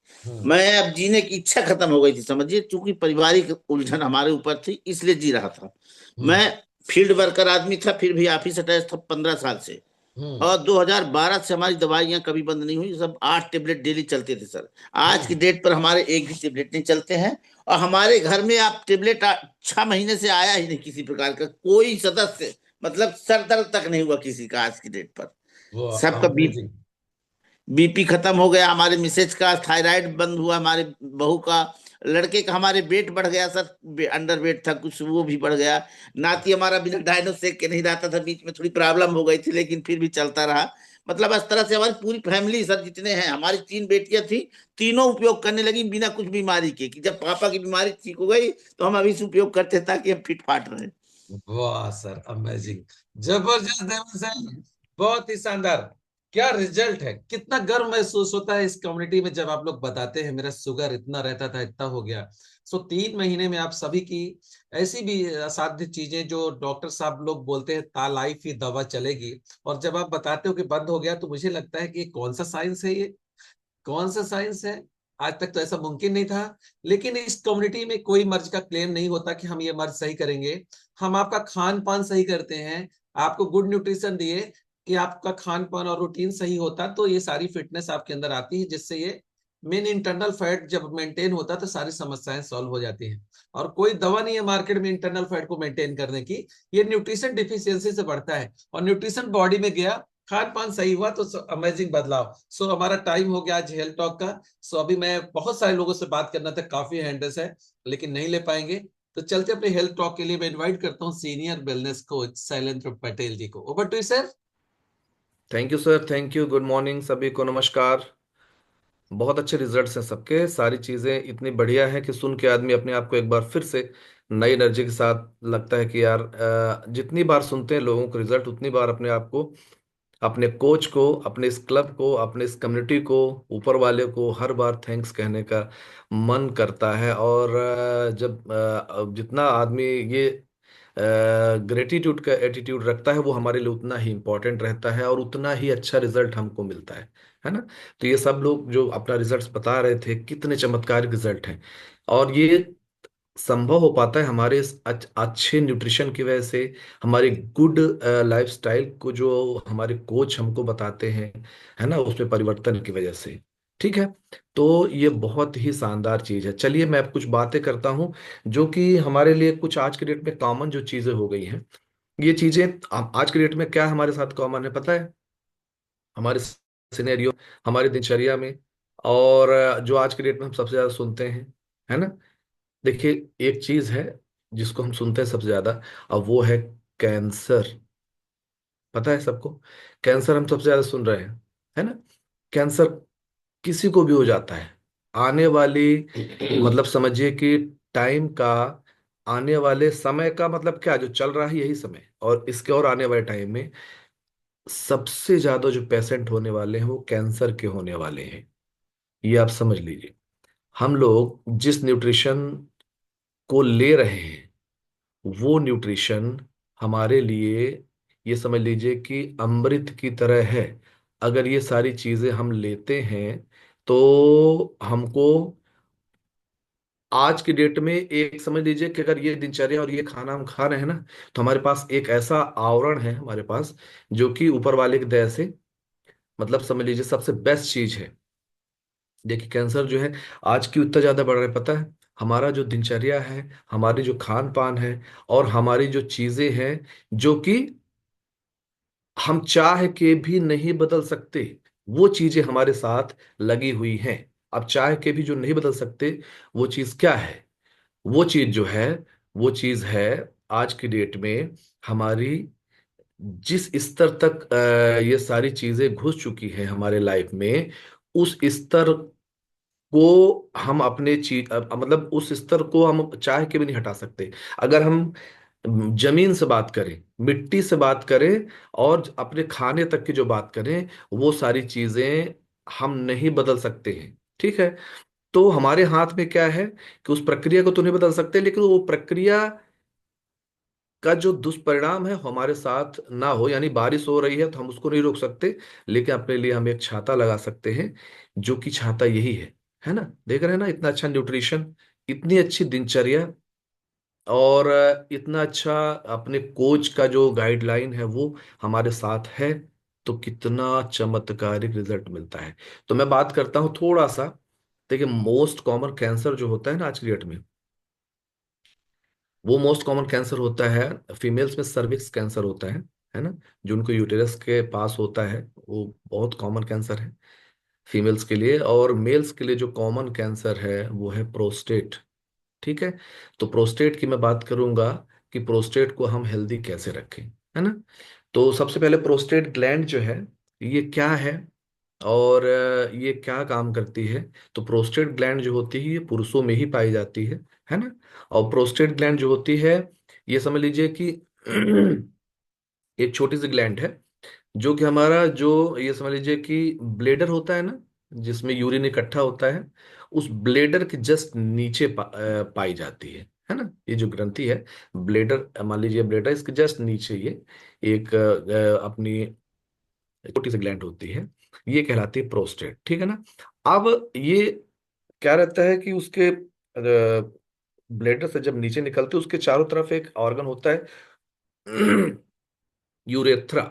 मैं अब जीने की इच्छा खत्म हो गई थी, समझिए, क्योंकि पारिवारिक उलझन हमारे ऊपर थी, इसलिए जी रहा था। मैं फील्ड वर्कर आदमी था, फिर भी ऑफिस अटैच था 15 साल से। और 2012 से हमारी दवाइयां कभी बंद नहीं हुई, सब 8 टेबलेट डेली चलते थे सर। आज की डेट पर हमारे एक भी टेबलेट नहीं चलते हैं। और हमारे घर में आप टेबलेट 6 महीने से आया ही नहीं किसी प्रकार का कोई सदस्य, मतलब सर दर्द तक नहीं हुआ किसी का आज की डेट पर। सबका बीपी खत्म हो गया, हमारे मिसेज का थायराइड बंद हुआ, हमारे बहू का, लड़के का हमारे वेट बढ़ गया सर, अंडर वेट था कुछ, वो भी बढ़ गया। नाती हमारा बिना डायनोस सेक के नहीं रहता था, बीच में थोड़ी प्रॉब्लम हो गई थी, लेकिन फिर भी चलता रहा। मतलब इस तरह से हमारी पूरी फैमिली सर जितने हैं, हमारी 3 बेटियां थी, तीनों उपयोग करने लगी बिना कुछ बीमारी के, कि जब पापा की बीमारी ठीक हो गई तो हम अभी से उपयोग करते ताकि हम फिट फाट रहे। वाह सर, अमेजिंग, जबरदस्त देवन सर, बहुत ही शानदार। क्या रिजल्ट है, कितना गर्व महसूस होता है इस कम्युनिटी में जब आप लोग बताते हैं मेरा शुगर इतना रहता था इतना हो गया। सो 3 महीने में आप सभी की ऐसी भी असाध्य चीजें जो डॉक्टर साहब लोग बोलते हैं तालाइफ ही दवा चलेगी, और जब आप बताते हो कि बंद हो गया तो मुझे लगता है कि ये कौन सा साइंस है, ये कौन सा साइंस है? आज तक तो ऐसा मुमकिन नहीं था। लेकिन इस कम्युनिटी में कोई मर्ज का क्लेम नहीं होता कि हम ये मर्ज सही करेंगे। हम आपका खान पान सही करते हैं, आपको गुड न्यूट्रिशन दिए कि आपका खान पान और रूटीन सही होता तो ये सारी फिटनेस आपके अंदर आती है, जिससे ये मेन इंटरनल फैट जब मेंटेन होता तो सारी समस्याएं सॉल्व हो जाती हैं। और कोई दवा नहीं है मार्केट में इंटरनल फैट को मेंटेन करने की, ये न्यूट्रिशन डिफिशियंसी से बढ़ता है। और न्यूट्रिशन बॉडी में गया, खान पान सही हुआ तो अमेजिंग बदलाव। सो हमारा टाइम हो गया आज हेल्थ टॉक का। सो अभी मैं बहुत सारे लोगों से बात करना था, काफी हैंडल्स है लेकिन नहीं ले पाएंगे, तो चलते अपने हेल्थ टॉक के लिए मैं इनवाइट करता हूँ senior wellness coach Shailendra Patel ji को। Over to you sir. Thank you sir, thank you. Good morning सभी को, नमस्कार। बहुत अच्छे रिजल्ट्स हैं सबके, सारी चीज़ें इतनी बढ़िया है कि सुन के आदमी अपने आप को एक बार फिर से नई एनर्जी के साथ लगता है कि यार जितनी बार सुनते हैं लोगों को रिजल्ट, उतनी बार अपने आप को, अपने कोच को, अपने इस क्लब को, अपने इस कम्युनिटी को, ऊपर वाले को हर बार थैंक्स कहने का मन करता है। और जब जितना आदमी ये ग्रेटिट्यूड का एटीट्यूड रखता है वो हमारे लिए उतना ही इम्पोर्टेंट रहता है और उतना ही अच्छा रिजल्ट हमको मिलता है ना। तो ये सब लोग जो अपना रिजल्ट्स बता रहे थे, कितने चमत्कारी रिजल्ट हैं। और ये संभव हो पाता है हमारे इस अच्छे न्यूट्रिशन की वजह से, हमारे गुड लाइफस्टाइल को जो हमारे कोच हमको बताते हैं, है ना, उसमें परिवर्तन की वजह से। ठीक है, तो ये बहुत ही शानदार चीज है। चलिए मैं अब कुछ बातें करता हूँ जो कि हमारे लिए कुछ आज के डेट में कॉमन जो चीजें हो गई हैं। ये चीजें आज के डेट में क्या हमारे साथ कॉमन है पता है? हमारे सिनेरियो, हमारी दिनचर्या में, और जो आज के डेट में हम सबसे ज्यादा सुनते हैं, है ना। देखिए, एक चीज है जिसको हम सुनते हैं सबसे ज्यादा, अब वो है कैंसर। पता है सबको? कैंसर हम सबसे ज्यादा सुन रहे हैं, है ना। कैंसर किसी को भी हो जाता है। आने वाली, मतलब समझिए कि टाइम का, आने वाले समय का मतलब क्या, जो चल रहा है यही समय, और इसके और आने वाले टाइम में सबसे ज्यादा जो पेशेंट होने वाले हैं वो कैंसर के होने वाले हैं। ये आप समझ लीजिए। हम लोग जिस न्यूट्रिशन को ले रहे हैं वो न्यूट्रिशन हमारे लिए, ये समझ लीजिए कि अमृत की तरह है। अगर ये सारी चीजें हम लेते हैं तो हमको आज की डेट में, एक समझ लीजिए कि अगर ये दिनचर्या और ये खाना हम खा रहे हैं ना, तो हमारे पास एक ऐसा आवरण है हमारे पास, जो कि ऊपर वाले की दया से, मतलब समझ लीजिए सबसे बेस्ट चीज है। देखिए कैंसर जो है आज क्यों इतना ज्यादा बढ़ रहा है पता है? हमारा जो दिनचर्या है, हमारी जो खान पान है, और हमारी जो चीजें हैं, जो कि हम चाह के भी नहीं बदल सकते, वो चीजें हमारे साथ लगी हुई हैं। अब चाह के भी जो नहीं बदल सकते, वो चीज क्या है? वो चीज जो है, वो चीज है आज की डेट में हमारी, जिस स्तर तक ये सारी चीजें घुस चुकी है हमारे लाइफ में, उस स्तर को हम अपने चीज मतलब उस स्तर को हम चाह के भी नहीं हटा सकते। अगर हम जमीन से बात करें, मिट्टी से बात करें, और अपने खाने तक की जो बात करें, वो सारी चीजें हम नहीं बदल सकते हैं। ठीक है? तो हमारे हाथ में क्या है कि उस प्रक्रिया को तो नहीं बदल सकते, लेकिन वो प्रक्रिया का जो दुष्परिणाम है हमारे साथ ना हो, यानी बारिश हो रही है तो हम उसको नहीं रोक सकते, लेकिन अपने लिए हम एक छाता लगा सकते हैं, जो कि छाता यही है ना? देख रहे हैं ना, इतना अच्छा न्यूट्रिशन, इतनी अच्छी दिनचर्या, और इतना अच्छा अपने कोच का जो गाइडलाइन है वो हमारे साथ है, तो कितना चमत्कारिक रिजल्ट मिलता है। तो मैं बात करता हूं थोड़ा सा। देखिए मोस्ट कॉमन कैंसर जो होता है ना आज की डेट में, वो मोस्ट कॉमन कैंसर होता है फीमेल्स में, सर्विक्स कैंसर होता है ना? जो उनको यूटेरस के पास होता है, वो बहुत कॉमन कैंसर है फीमेल्स के लिए। और मेल्स के लिए जो कॉमन कैंसर है वो है प्रोस्टेट। ठीक है? तो प्रोस्टेट की मैं बात करूंगा कि प्रोस्टेट को हम हेल्दी कैसे रखें, है ना? तो सबसे पहले प्रोस्टेट ग्लैंड जो है, ये क्या है और ये क्या काम करती है? तो प्रोस्टेट ग्लैंड जो होती है ये पुरुषों में ही पाई जाती है ना? और प्रोस्टेट ग्लैंड जो होती है, ये समझ लीजिए कि एक छोटी सी ग्लैंड है, जो कि हमारा जो, ये समझ लीजिए कि ब्लेडर होता है ना, जिसमें यूरिन इकट्ठा होता है, उस ब्लेडर के जस्ट नीचे पाई जाती है ना? ये जो ग्रंथि है, ब्लेडर, मान लीजिए ब्लेडर, इसके जस्ट नीचे ये एक अपनी छोटी सी ग्लैंड होती है, ये कहलाती है प्रोस्टेट। ठीक है ना? अब ये क्या रहता है कि उसके ब्लेडर से जब नीचे निकलते, उसके चारों तरफ एक ऑर्गन होता है यूरेथ्रा,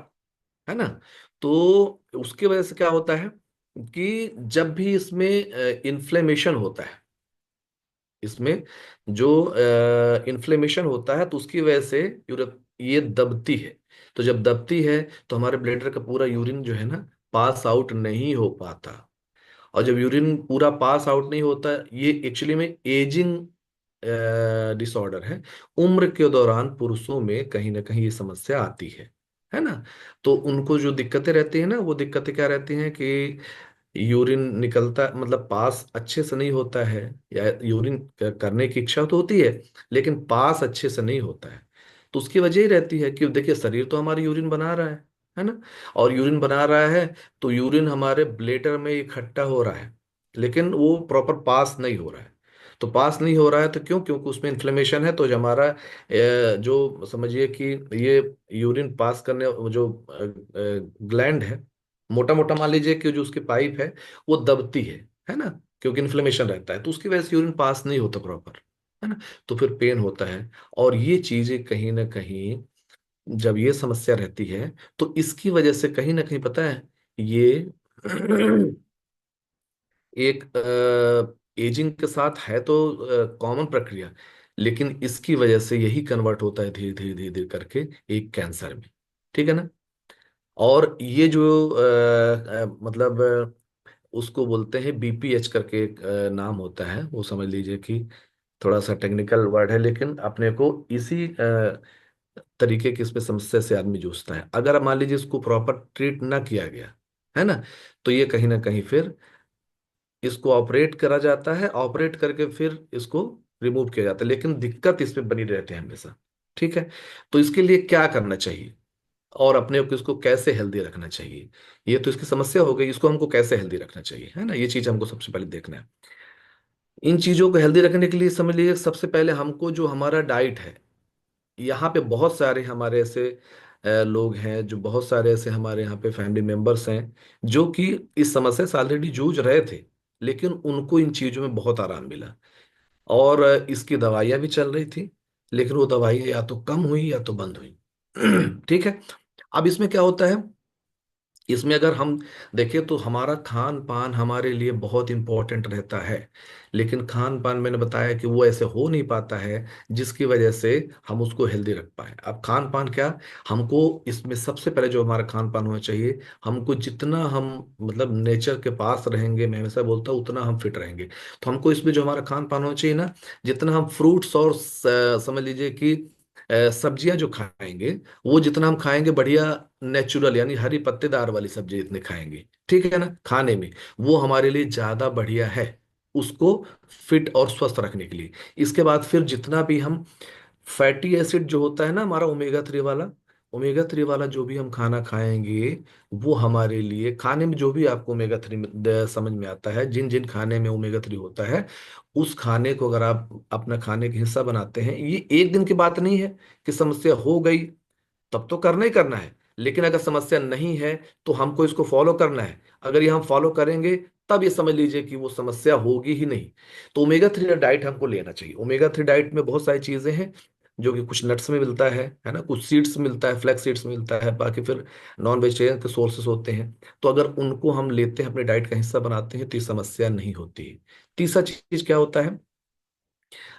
है ना? तो उसकी वजह से क्या होता है कि जब भी इसमें इन्फ्लेमेशन होता है, इसमें जो इन्फ्लेमेशन होता है, तो उसकी वजह से ये दबती है। तो जब दबती है तो हमारे ब्लडर का पूरा यूरिन जो है ना, पास आउट नहीं हो पाता। और जब यूरिन पूरा पास आउट नहीं होता, ये एक्चुअली में एजिंग डिसऑर्डर है। उम्र के दौरान पुरुषों में कहीं ना कहीं ये समस्या आती है ना? तो उनको जो दिक्कतें रहती है ना, वो दिक्कतें क्या रहती हैं कि यूरिन निकलता, मतलब पास अच्छे से नहीं होता है, या यूरिन करने की इच्छा तो होती है, लेकिन पास अच्छे से नहीं होता है। तो उसकी वजह ही रहती है कि देखिए शरीर तो हमारी यूरिन बना रहा है ना? और यूरिन बना रहा है, तो यूरिन हमारे ब्लेडर में इकट्ठा हो रहा है, लेकिन वो प्रॉपर पास नहीं हो रहा है। तो पास नहीं हो रहा है तो क्यों? क्योंकि उसमें इन्फ्लेमेशन है। तो जो हमारा जो समझिए कि ये यूरिन पास करने जो ग्लैंड है, मोटा मोटा मान लीजिए कि जो उसकी पाइप है वो दबती है ना? क्योंकि इन्फ्लेमेशन रहता है, तो उसकी वजह से यूरिन पास नहीं होता प्रॉपर, है ना? तो फिर पेन होता है। और ये चीजें कहीं ना कहीं, जब ये समस्या रहती है, तो इसकी वजह से कहीं ना कहीं पता है, ये एक एजिंग के साथ है तो कॉमन प्रक्रिया, लेकिन इसकी वजह से यही कन्वर्ट होता है धीरे धीरे धीरे धीरे करके एक कैंसर में। ठीक है ना? और ये जो मतलब उसको बोलते हैं बीपीएच करके एक नाम होता है, वो समझ लीजिए कि थोड़ा सा टेक्निकल वर्ड है, लेकिन अपने को इसी तरीके की इसमें समस्या से आदमी जूझता है। अगर मान लीजिए इसको प्रॉपर ट्रीट ना किया गया, है ना, तो ये कहीं ना कहीं फिर इसको ऑपरेट करा जाता है, ऑपरेट करके फिर इसको रिमूव किया जाता है, लेकिन दिक्कत इसमें बनी रहती है हमेशा। ठीक है? तो इसके लिए क्या करना चाहिए और अपने को इसको कैसे हेल्दी रखना चाहिए, ये तो इसकी समस्या हो गई, इसको हमको कैसे हेल्दी रखना चाहिए, है ना? ये चीज हमको सबसे पहले देखना है। इन चीजों को हेल्दी रखने के लिए समझ लीजिए सबसे पहले हमको जो हमारा डाइट है, यहाँ पे बहुत सारे हमारे ऐसे लोग हैं, जो बहुत सारे ऐसे हमारे यहाँ पे फैमिली मेंबर्स हैं जो कि इस समस्या से ऑलरेडी जूझ रहे थे, लेकिन उनको इन चीजों में बहुत आराम मिला और इसकी दवाइयाँ भी चल रही थी, लेकिन वो दवाइयाँ या तो कम हुई या तो बंद हुई। ठीक है। अब इसमें क्या होता है, इसमें अगर हम देखें तो हमारा खान पान हमारे लिए बहुत इंपॉर्टेंट रहता है, लेकिन खान पान मैंने बताया कि वो ऐसे हो नहीं पाता है जिसकी वजह से हम उसको हेल्दी रख पाए। अब खान पान क्या, हमको इसमें सबसे पहले जो हमारा खान पान होना चाहिए, हमको जितना हम मतलब नेचर के पास रहेंगे, मैं हमेशा बोलता हूँ, उतना हम फिट रहेंगे। तो हमको इसमें जो हमारा खान पान होना चाहिए ना, जितना हम फ्रूट्स और समझ लीजिए कि सब्जियां जो खाएंगे, वो जितना हम खाएंगे बढ़िया नेचुरल यानी हरी पत्तेदार वाली सब्जी इतने खाएंगे, ठीक है ना, खाने में वो हमारे लिए ज्यादा बढ़िया है उसको फिट और स्वस्थ रखने के लिए। इसके बाद फिर जितना भी हम फैटी एसिड जो होता है ना हमारा ओमेगा 3 वाला जो भी हम खाना खाएंगे, वो हमारे लिए खाने में जो भी आपको ओमेगा 3 समझ में आता है, जिन जिन खाने में ओमेगा 3 होता है, उस खाने को अगर आप अपना खाने का हिस्सा बनाते हैं, ये एक दिन की बात नहीं है कि समस्या हो गई तब तो करना ही करना है, लेकिन अगर समस्या नहीं है तो हमको इसको फॉलो करना है। अगर ये हम फॉलो करेंगे तब ये समझ लीजिए कि वो समस्या होगी ही नहीं। तो ओमेगा 3 डाइट हमको लेना चाहिए। ओमेगा 3 डाइट में बहुत सारी चीजें हैं, जो कि कुछ नट्स में मिलता है ना, कुछ सीड्स में मिलता है, फ्लैक्स सीड्स में मिलता है, बाकी फिर नॉन वेजिटेरियन के सोर्सेस होते हैं। तो अगर उनको हम लेते हैं, अपने डाइट का हिस्सा बनाते हैं, तो ये समस्या नहीं होती है। तीसरा चीज क्या होता है,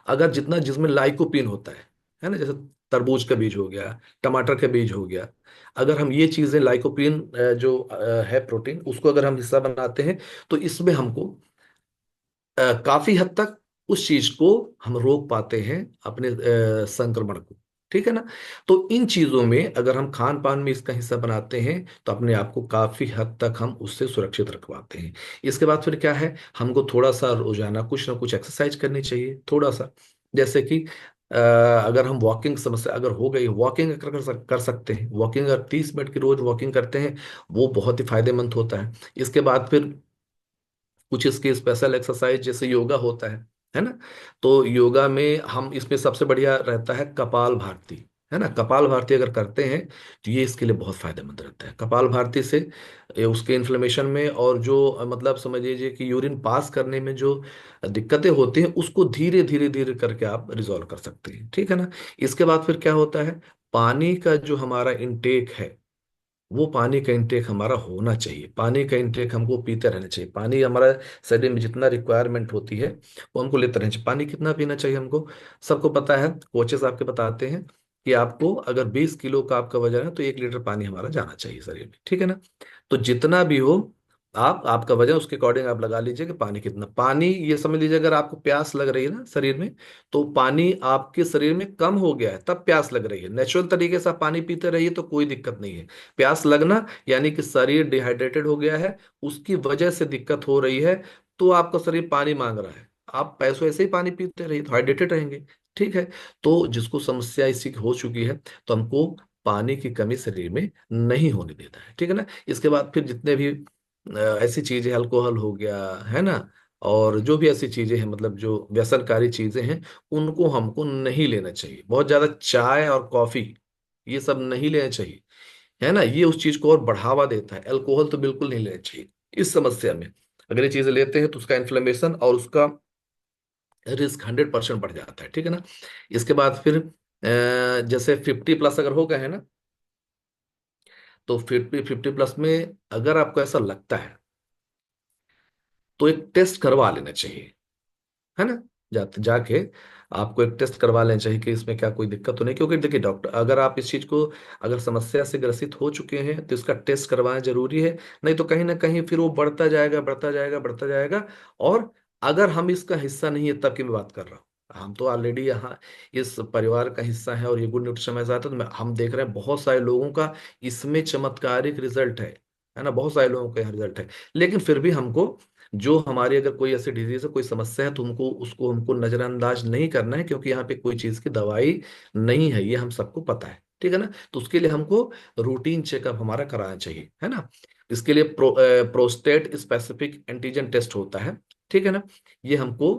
अगर जितना जिसमें लाइकोपीन होता है ना, जैसे तरबूज का बीज हो गया, टमाटर का बीज हो गया, अगर हम ये चीजें लाइकोपीन जो है प्रोटीन, उसको अगर हम हिस्सा बनाते हैं, तो इसमें हमको काफी हद तक उस चीज को हम रोक पाते हैं, अपने संक्रमण को। ठीक है ना। तो इन चीजों में अगर हम खान पान में इसका हिस्सा बनाते हैं, तो अपने आप को काफी हद तक हम उससे सुरक्षित रखवाते हैं। इसके बाद फिर क्या है, हमको थोड़ा सा रोजाना कुछ ना कुछ एक्सरसाइज करनी चाहिए, थोड़ा सा। जैसे कि अगर हम वॉकिंग समस्या अगर हो गई, वॉकिंग अगर कर सकते हैं, वॉकिंग अगर 30 मिनट की रोज वॉकिंग करते हैं, वो बहुत ही फायदेमंद होता है। इसके बाद फिर कुछ इसके स्पेशल एक्सरसाइज जैसे योगा होता है ना। तो योगा में हम इसमें सबसे बढ़िया रहता है कपाल भारती, है ना। कपाल भारती अगर करते हैं तो ये इसके लिए बहुत फायदेमंद रहता है। कपाल भारती से उसके इन्फ्लेमेशन में और जो मतलब समझ लीजिए कि यूरिन पास करने में जो दिक्कतें होती हैं, उसको धीरे धीरे धीरे करके आप रिजॉल्व कर सकते हैं, ठीक है ना। इसके बाद फिर क्या होता है, पानी का जो हमारा इंटेक है, वो पानी का इंटेक हमारा होना चाहिए। पानी का इंटेक हमको पीते रहना चाहिए। पानी हमारा शरीर में जितना रिक्वायरमेंट होती है वो हमको लेते रहना चाहिए। पानी कितना पीना चाहिए हमको, सबको पता है, कोचेस आपके बताते हैं कि आपको अगर 20 किलो का आपका वजन है तो 1 लीटर पानी हमारा जाना चाहिए शरीर में, ठीक है ना। तो जितना भी हो, आप आपका वजन उसके अकॉर्डिंग आप लगा लीजिए कि पानी कितना। पानी ये समझ लीजिए, अगर आपको प्यास लग रही है ना शरीर में, तो पानी आपके शरीर में कम हो गया है तब प्यास लग रही है। नेचुरल तरीके से आप पानी पीते रहिए तो कोई दिक्कत नहीं है। प्यास लगना यानी कि शरीर डिहाइड्रेटेड हो गया है, उसकी वजह से दिक्कत हो रही है, तो आपका शरीर पानी मांग रहा है। आप पैसों ऐसे ही पानी पीते रहिए तो हाइड्रेटेड रहेंगे, ठीक है। तो जिसको समस्या इसी की हो चुकी है, तो हमको पानी की कमी शरीर में नहीं होने देता है, ठीक है ना। इसके बाद फिर जितने भी ऐसी चीजें, अल्कोहल हो गया, है ना, और जो भी ऐसी चीजें हैं, मतलब जो व्यसनकारी चीजें हैं, उनको हमको नहीं लेना चाहिए। बहुत ज्यादा चाय और कॉफी ये सब नहीं लेना चाहिए, है ना। ये उस चीज को और बढ़ावा देता है। अल्कोहल तो बिल्कुल नहीं लेना चाहिए इस समस्या में। अगर ये चीजें लेते हैं तो उसका इन्फ्लेमेशन और उसका रिस्क 100% बढ़ जाता है, ठीक है ना। इसके बाद फिर जैसे 50+ अगर हो गए हैं ना, तो 50+ में अगर आपको ऐसा लगता है तो एक टेस्ट करवा लेना चाहिए, है ना। जाके आपको एक टेस्ट करवा लेना चाहिए कि इसमें क्या कोई दिक्कत तो नहीं। क्योंकि देखिए डॉक्टर, अगर आप इस चीज को अगर समस्या से ग्रसित हो चुके हैं तो इसका टेस्ट करवाना जरूरी है। नहीं तो कहीं ना कहीं फिर वो बढ़ता जाएगा, बढ़ता जाएगा, बढ़ता जाएगा। और अगर हम इसका हिस्सा नहीं है, तब की मैं बात कर रहा हूँ, हम तो ऑलरेडी यहाँ इस परिवार का हिस्सा है और ये गुड न्यूट्रिशन में आता है, तो हम देख रहे हैं बहुत सारे लोगों का इसमें चमत्कारिक रिजल्ट है ना। बहुत सारे लोगों का यहाँ रिजल्ट है। लेकिन फिर भी हमको जो हमारी अगर कोई ऐसी डिजीज है, कोई समस्या है, तो हमको नजरअंदाज नहीं करना है, क्योंकि यहाँ पे कोई चीज की दवाई नहीं है, ये हम सबको पता है, ठीक है ना। तो उसके लिए हमको रूटीन चेकअप हमारा कराना चाहिए, है ना। इसके लिए प्रोस्टेट स्पेसिफिक एंटीजन टेस्ट होता है, ठीक है ना। ये हमको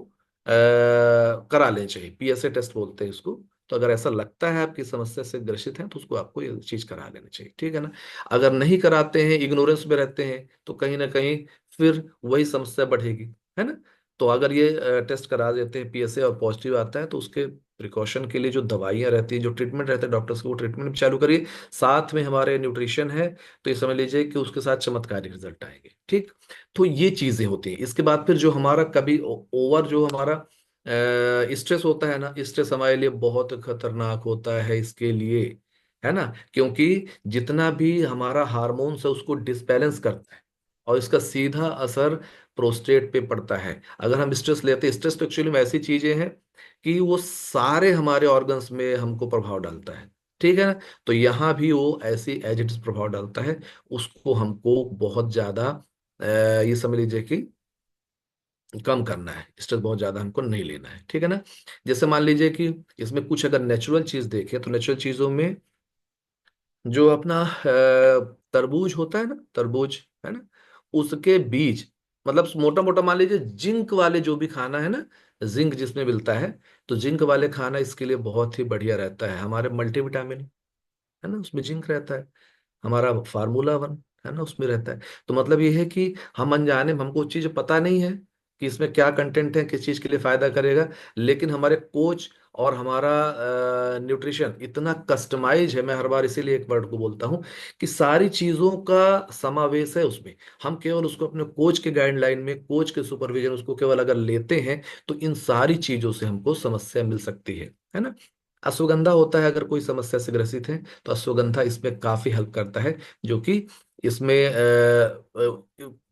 करा लेना चाहिए, PSA टेस्ट बोलते हैं इसको, तो अगर ऐसा लगता है आपकी समस्या से ग्रसित है तो उसको आपको ये चीज करा लेनी चाहिए, ठीक है ना। अगर नहीं कराते हैं, इग्नोरेंस में रहते हैं, तो कहीं ना कहीं फिर वही समस्या बढ़ेगी, है ना। तो अगर ये टेस्ट करा देते हैं PSA और पॉजिटिव आता है, तो उसके प्रिकॉशन के लिए जो दवाइयाँ रहती है, जो ट्रीटमेंट रहता है डॉक्टर्स को, वो ट्रीटमेंट भी चालू करिए। साथ में हमारे न्यूट्रिशन है, तो ये समझ लीजिए कि उसके साथ चमत्कारी रिजल्ट आएंगे, ठीक। तो ये चीजें होती हैं। इसके बाद फिर जो हमारा कभी ओवर जो हमारा स्ट्रेस होता है ना, स्ट्रेस हमारे लिए बहुत खतरनाक होता है इसके लिए, है ना। क्योंकि जितना भी हमारा हार्मोन्स है उसको डिसबैलेंस करता है, और इसका सीधा असर प्रोस्टेट पे पड़ता है। अगर हम स्ट्रेस लेते हैं, स्ट्रेस तो एक्चुअली में ऐसी चीजें हैं कि वो सारे हमारे ऑर्गन्स में हमको प्रभाव डालता है, ठीक है ना। तो यहाँ भी वो ऐसी एज इट इज प्रभाव डालता है, उसको हमको बहुत ज्यादा ये समझ लीजिए कि कम करना है। स्ट्रेस बहुत ज्यादा हमको नहीं लेना है, ठीक है ना। जैसे मान लीजिए कि इसमें कुछ अगर नेचुरल चीज देखें, तो नेचुरल चीजों में जो अपना तरबूज होता है ना, तरबूज, है ना, उसके बीज, मतलब मोटा मोटा मान लीजिए जिंक वाले जो भी खाना है ना, जिंक जिसमें मिलता है, तो जिंक वाले खाना इसके लिए बहुत ही बढ़िया रहता है। हमारे मल्टीविटामिन, है ना, उसमें जिंक रहता है। हमारा फार्मूला 1, है ना, उसमें रहता है। तो मतलब ये है कि हम अनजाने में, हमको चीज पता नहीं है कि इसमें क्या कंटेंट है, किस चीज के लिए फायदा करेगा, लेकिन हमारे कोच और हमारा न्यूट्रिशन इतना कस्टमाइज है। मैं हर बार इसीलिए एक वर्ड को बोलता हूँ कि सारी चीजों का समावेश है उसमें। हम केवल उसको अपने कोच के गाइडलाइन में, कोच के सुपरविजन, उसको केवल अगर लेते हैं, तो इन सारी चीजों से हमको समस्या मिल सकती है ना। अश्वगंधा होता है, अगर कोई समस्या से ग्रसित है तो अश्वगंधा इसमें काफी हेल्प करता है, जो कि इसमें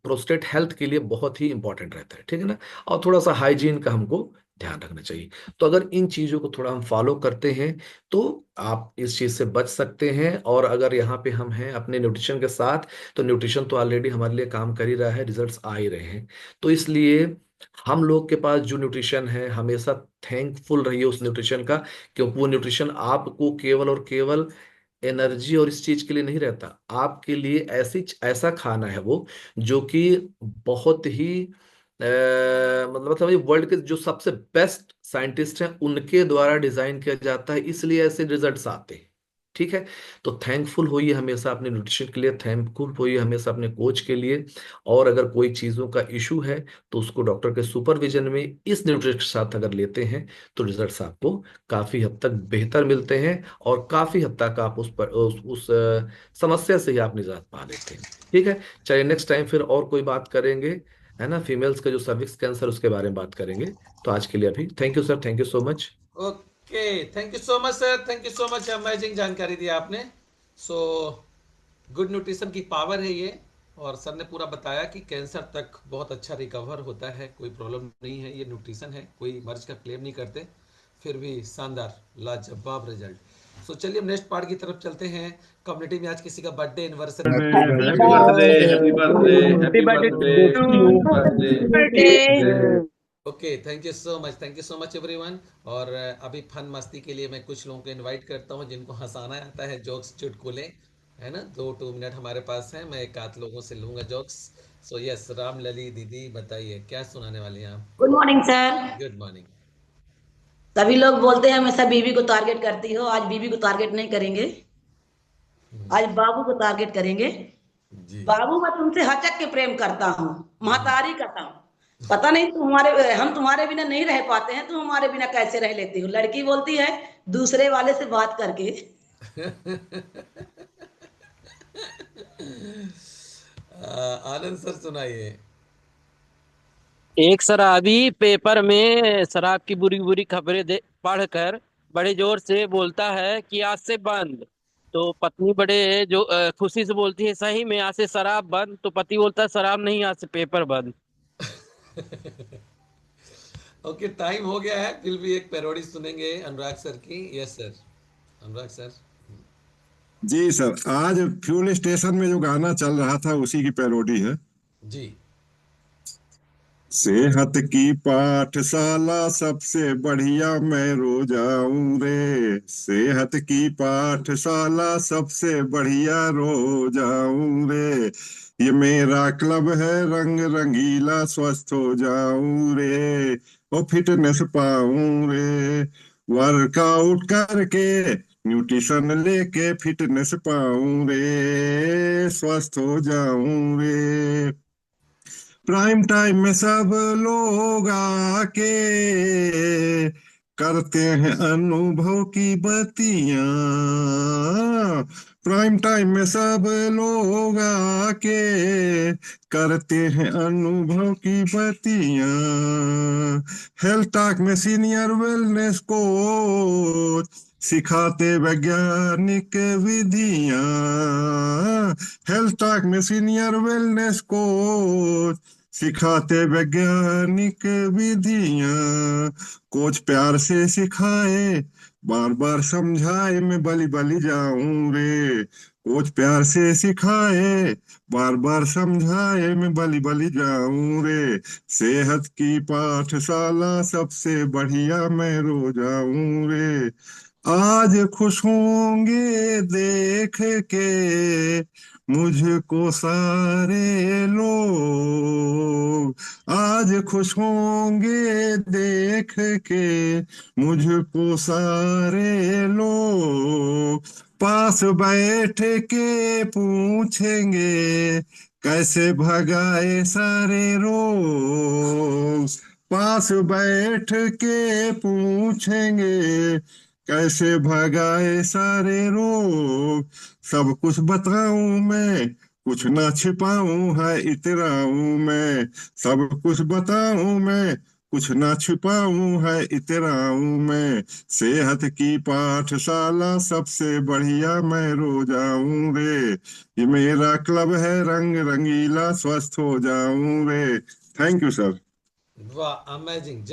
प्रोस्टेट हेल्थ के लिए बहुत ही इंपॉर्टेंट रहता है, ठीक है ना। और थोड़ा सा हाइजीन का हमको ध्यान रखना चाहिए। तो अगर इन चीजों को थोड़ा हम फॉलो करते हैं तो आप इस चीज से बच सकते हैं। और अगर यहाँ पे हम हैं अपने न्यूट्रिशन के साथ, तो न्यूट्रिशन तो ऑलरेडी हमारे लिए काम कर ही रहा है, रिजल्ट्स आ ही रहे हैं। तो इसलिए हम लोग के पास जो न्यूट्रिशन है, हमेशा थैंकफुल रहिए उस न्यूट्रिशन का, क्योंकि वो न्यूट्रिशन आपको केवल और केवल एनर्जी और इस चीज के लिए नहीं रहता, आपके लिए ऐसा खाना है वो, जो कि बहुत ही मतलब समझिए वर्ल्ड के जो सबसे बेस्ट साइंटिस्ट हैं उनके द्वारा डिजाइन किया जाता है, इसलिए ऐसे रिजल्ट्स आते हैं, ठीक है। तो थैंकफुल होइए हमेशा अपने न्यूट्रिशन के लिए, थैंकफुल होइए हमेशा अपने कोच के लिए। और अगर कोई चीज़ों का इशू है तो उसको डॉक्टर के सुपरविजन में इस न्यूट्रिशन के साथ अगर लेते हैं, तो रिजल्ट्स आपको काफ़ी हद तक बेहतर मिलते हैं, और काफ़ी हद तक आप उस समस्या से ही आप निजात पा लेते हैं, ठीक है। चलिए नेक्स्ट टाइम फिर और कोई बात करेंगे, है ना, फीमेल्स का जो सर्विक्स कैंसर, उसके बारे में बात करेंगे। तो आज के लिए अभी thank you sir, thank you so much. Okay, thank you so much sir, thank you so much, amazing जानकारी दी आपने। सो गुड न्यूट्रिशन की पावर है ये, और सर ने पूरा बताया कि कैंसर तक बहुत अच्छा रिकवर होता है, कोई प्रॉब्लम नहीं है, ये न्यूट्रिशन है, कोई मर्ज का क्लेम नहीं करते, फिर भी शानदार लाजवाब रिजल्ट। सो चलिए हम नेक्स्ट पार्ट की तरफ चलते हैं। कम्युनिटी में आज किसी का birthday, anniversary, happy birthday, happy birthday, happy birthday. Okay, thank you so much, thank you so much everyone. और अभी फन मस्ती के लिए मैं कुछ लोगों को इनवाइट करता हूँ जिनको हंसाना आता है, जोक्स चुटकुले, है ना। 2 मिनट हमारे पास है, मैं एक आध लोगों से लूंगा जोक्स। सो यस, राम लली दीदी बताइए क्या सुनाने वाली हैं आप। Good morning sir. Good morning. सभी लोग बोलते हैं हमेशा बीवी को टारगेट करती हो, आज बीवी को टारगेट नहीं करेंगे, आज बाबू को टारगेट करेंगे। बाबू मैं तुमसे हचक के प्रेम करता हूँ, महतारी कसम, पता नहीं हम तुम्हारे बिना नहीं रह पाते हैं, तुम हमारे बिना कैसे रह लेती हो। लड़की बोलती है दूसरे वाले से बात करके। आनंद सर सुनाइए। एक शराबी पेपर में शराब की बुरी बुरी खबरें पढ़कर बड़े जोर से बोलता है कि आज से बंद। तो पत्नी बड़े जो खुशी से बोलती है सही में आज से शराब बंद। तो पति बोलता है शराब नहीं, आज से पेपर बंद। ओके, टाइम हो गया है, फिर भी एक पैरोडी सुनेंगे अनुराग सर की। यस सर, अनुराग सर। जी सर, आज फ्यूल स्टेशन में जो गाना चल रहा था उसी की पैरोडी है जी। सेहत की पाठशाला सबसे बढ़िया मैं रोज आऊं रे, सेहत की पाठशाला सबसे बढ़िया रोज आऊं रे, ये मेरा क्लब है रंग रंगीला, स्वस्थ हो जाऊं रे, ओ फिटनेस पाऊं रे, वर्कआउट करके न्यूट्रिशन लेके फिटनेस पाऊं रे, स्वस्थ हो जाऊं रे। प्राइम टाइम में सब लोग आके करते हैं अनुभव की बतियां। प्राइम टाइम में सब लोग आके करते हैं अनुभव की बतियां। हेल्थ टॉक में सीनियर वेलनेस कोच सिखाते वैज्ञानिक विधियां। हेल्थ टॉक में सीनियर वेलनेस कोच सिखाते वैज्ञानिक विधियां। कोच प्यार से सिखाए, बार बार समझाए, मैं बली बली जाऊं रे। कोच प्यार से सिखाए, बार बार समझाए, मैं बली बली जाऊं रे। सेहत की पाठशाला सबसे बढ़िया मैं रोज आऊं रे। आज खुश होंगे देख के मुझको सारे लोग। आज खुश होंगे देख के मुझको सारे लोग। पास बैठ के पूछेंगे कैसे भगाए सारे रोग। पास बैठ के पूछेंगे कैसे भगाए सारे रोग। सब कुछ बताऊं मैं, कुछ ना छिपाऊं है इतराऊं मैं। सब कुछ बताऊं मैं, कुछ ना छिपाऊं है इतराऊं मैं। सेहत की पाठशाला सबसे बढ़िया मैं रोज आऊं रे। ये मेरा क्लब है रंग रंगीला, स्वस्थ हो जाऊं रे। Thank you sir. वाह, अमेजिंग।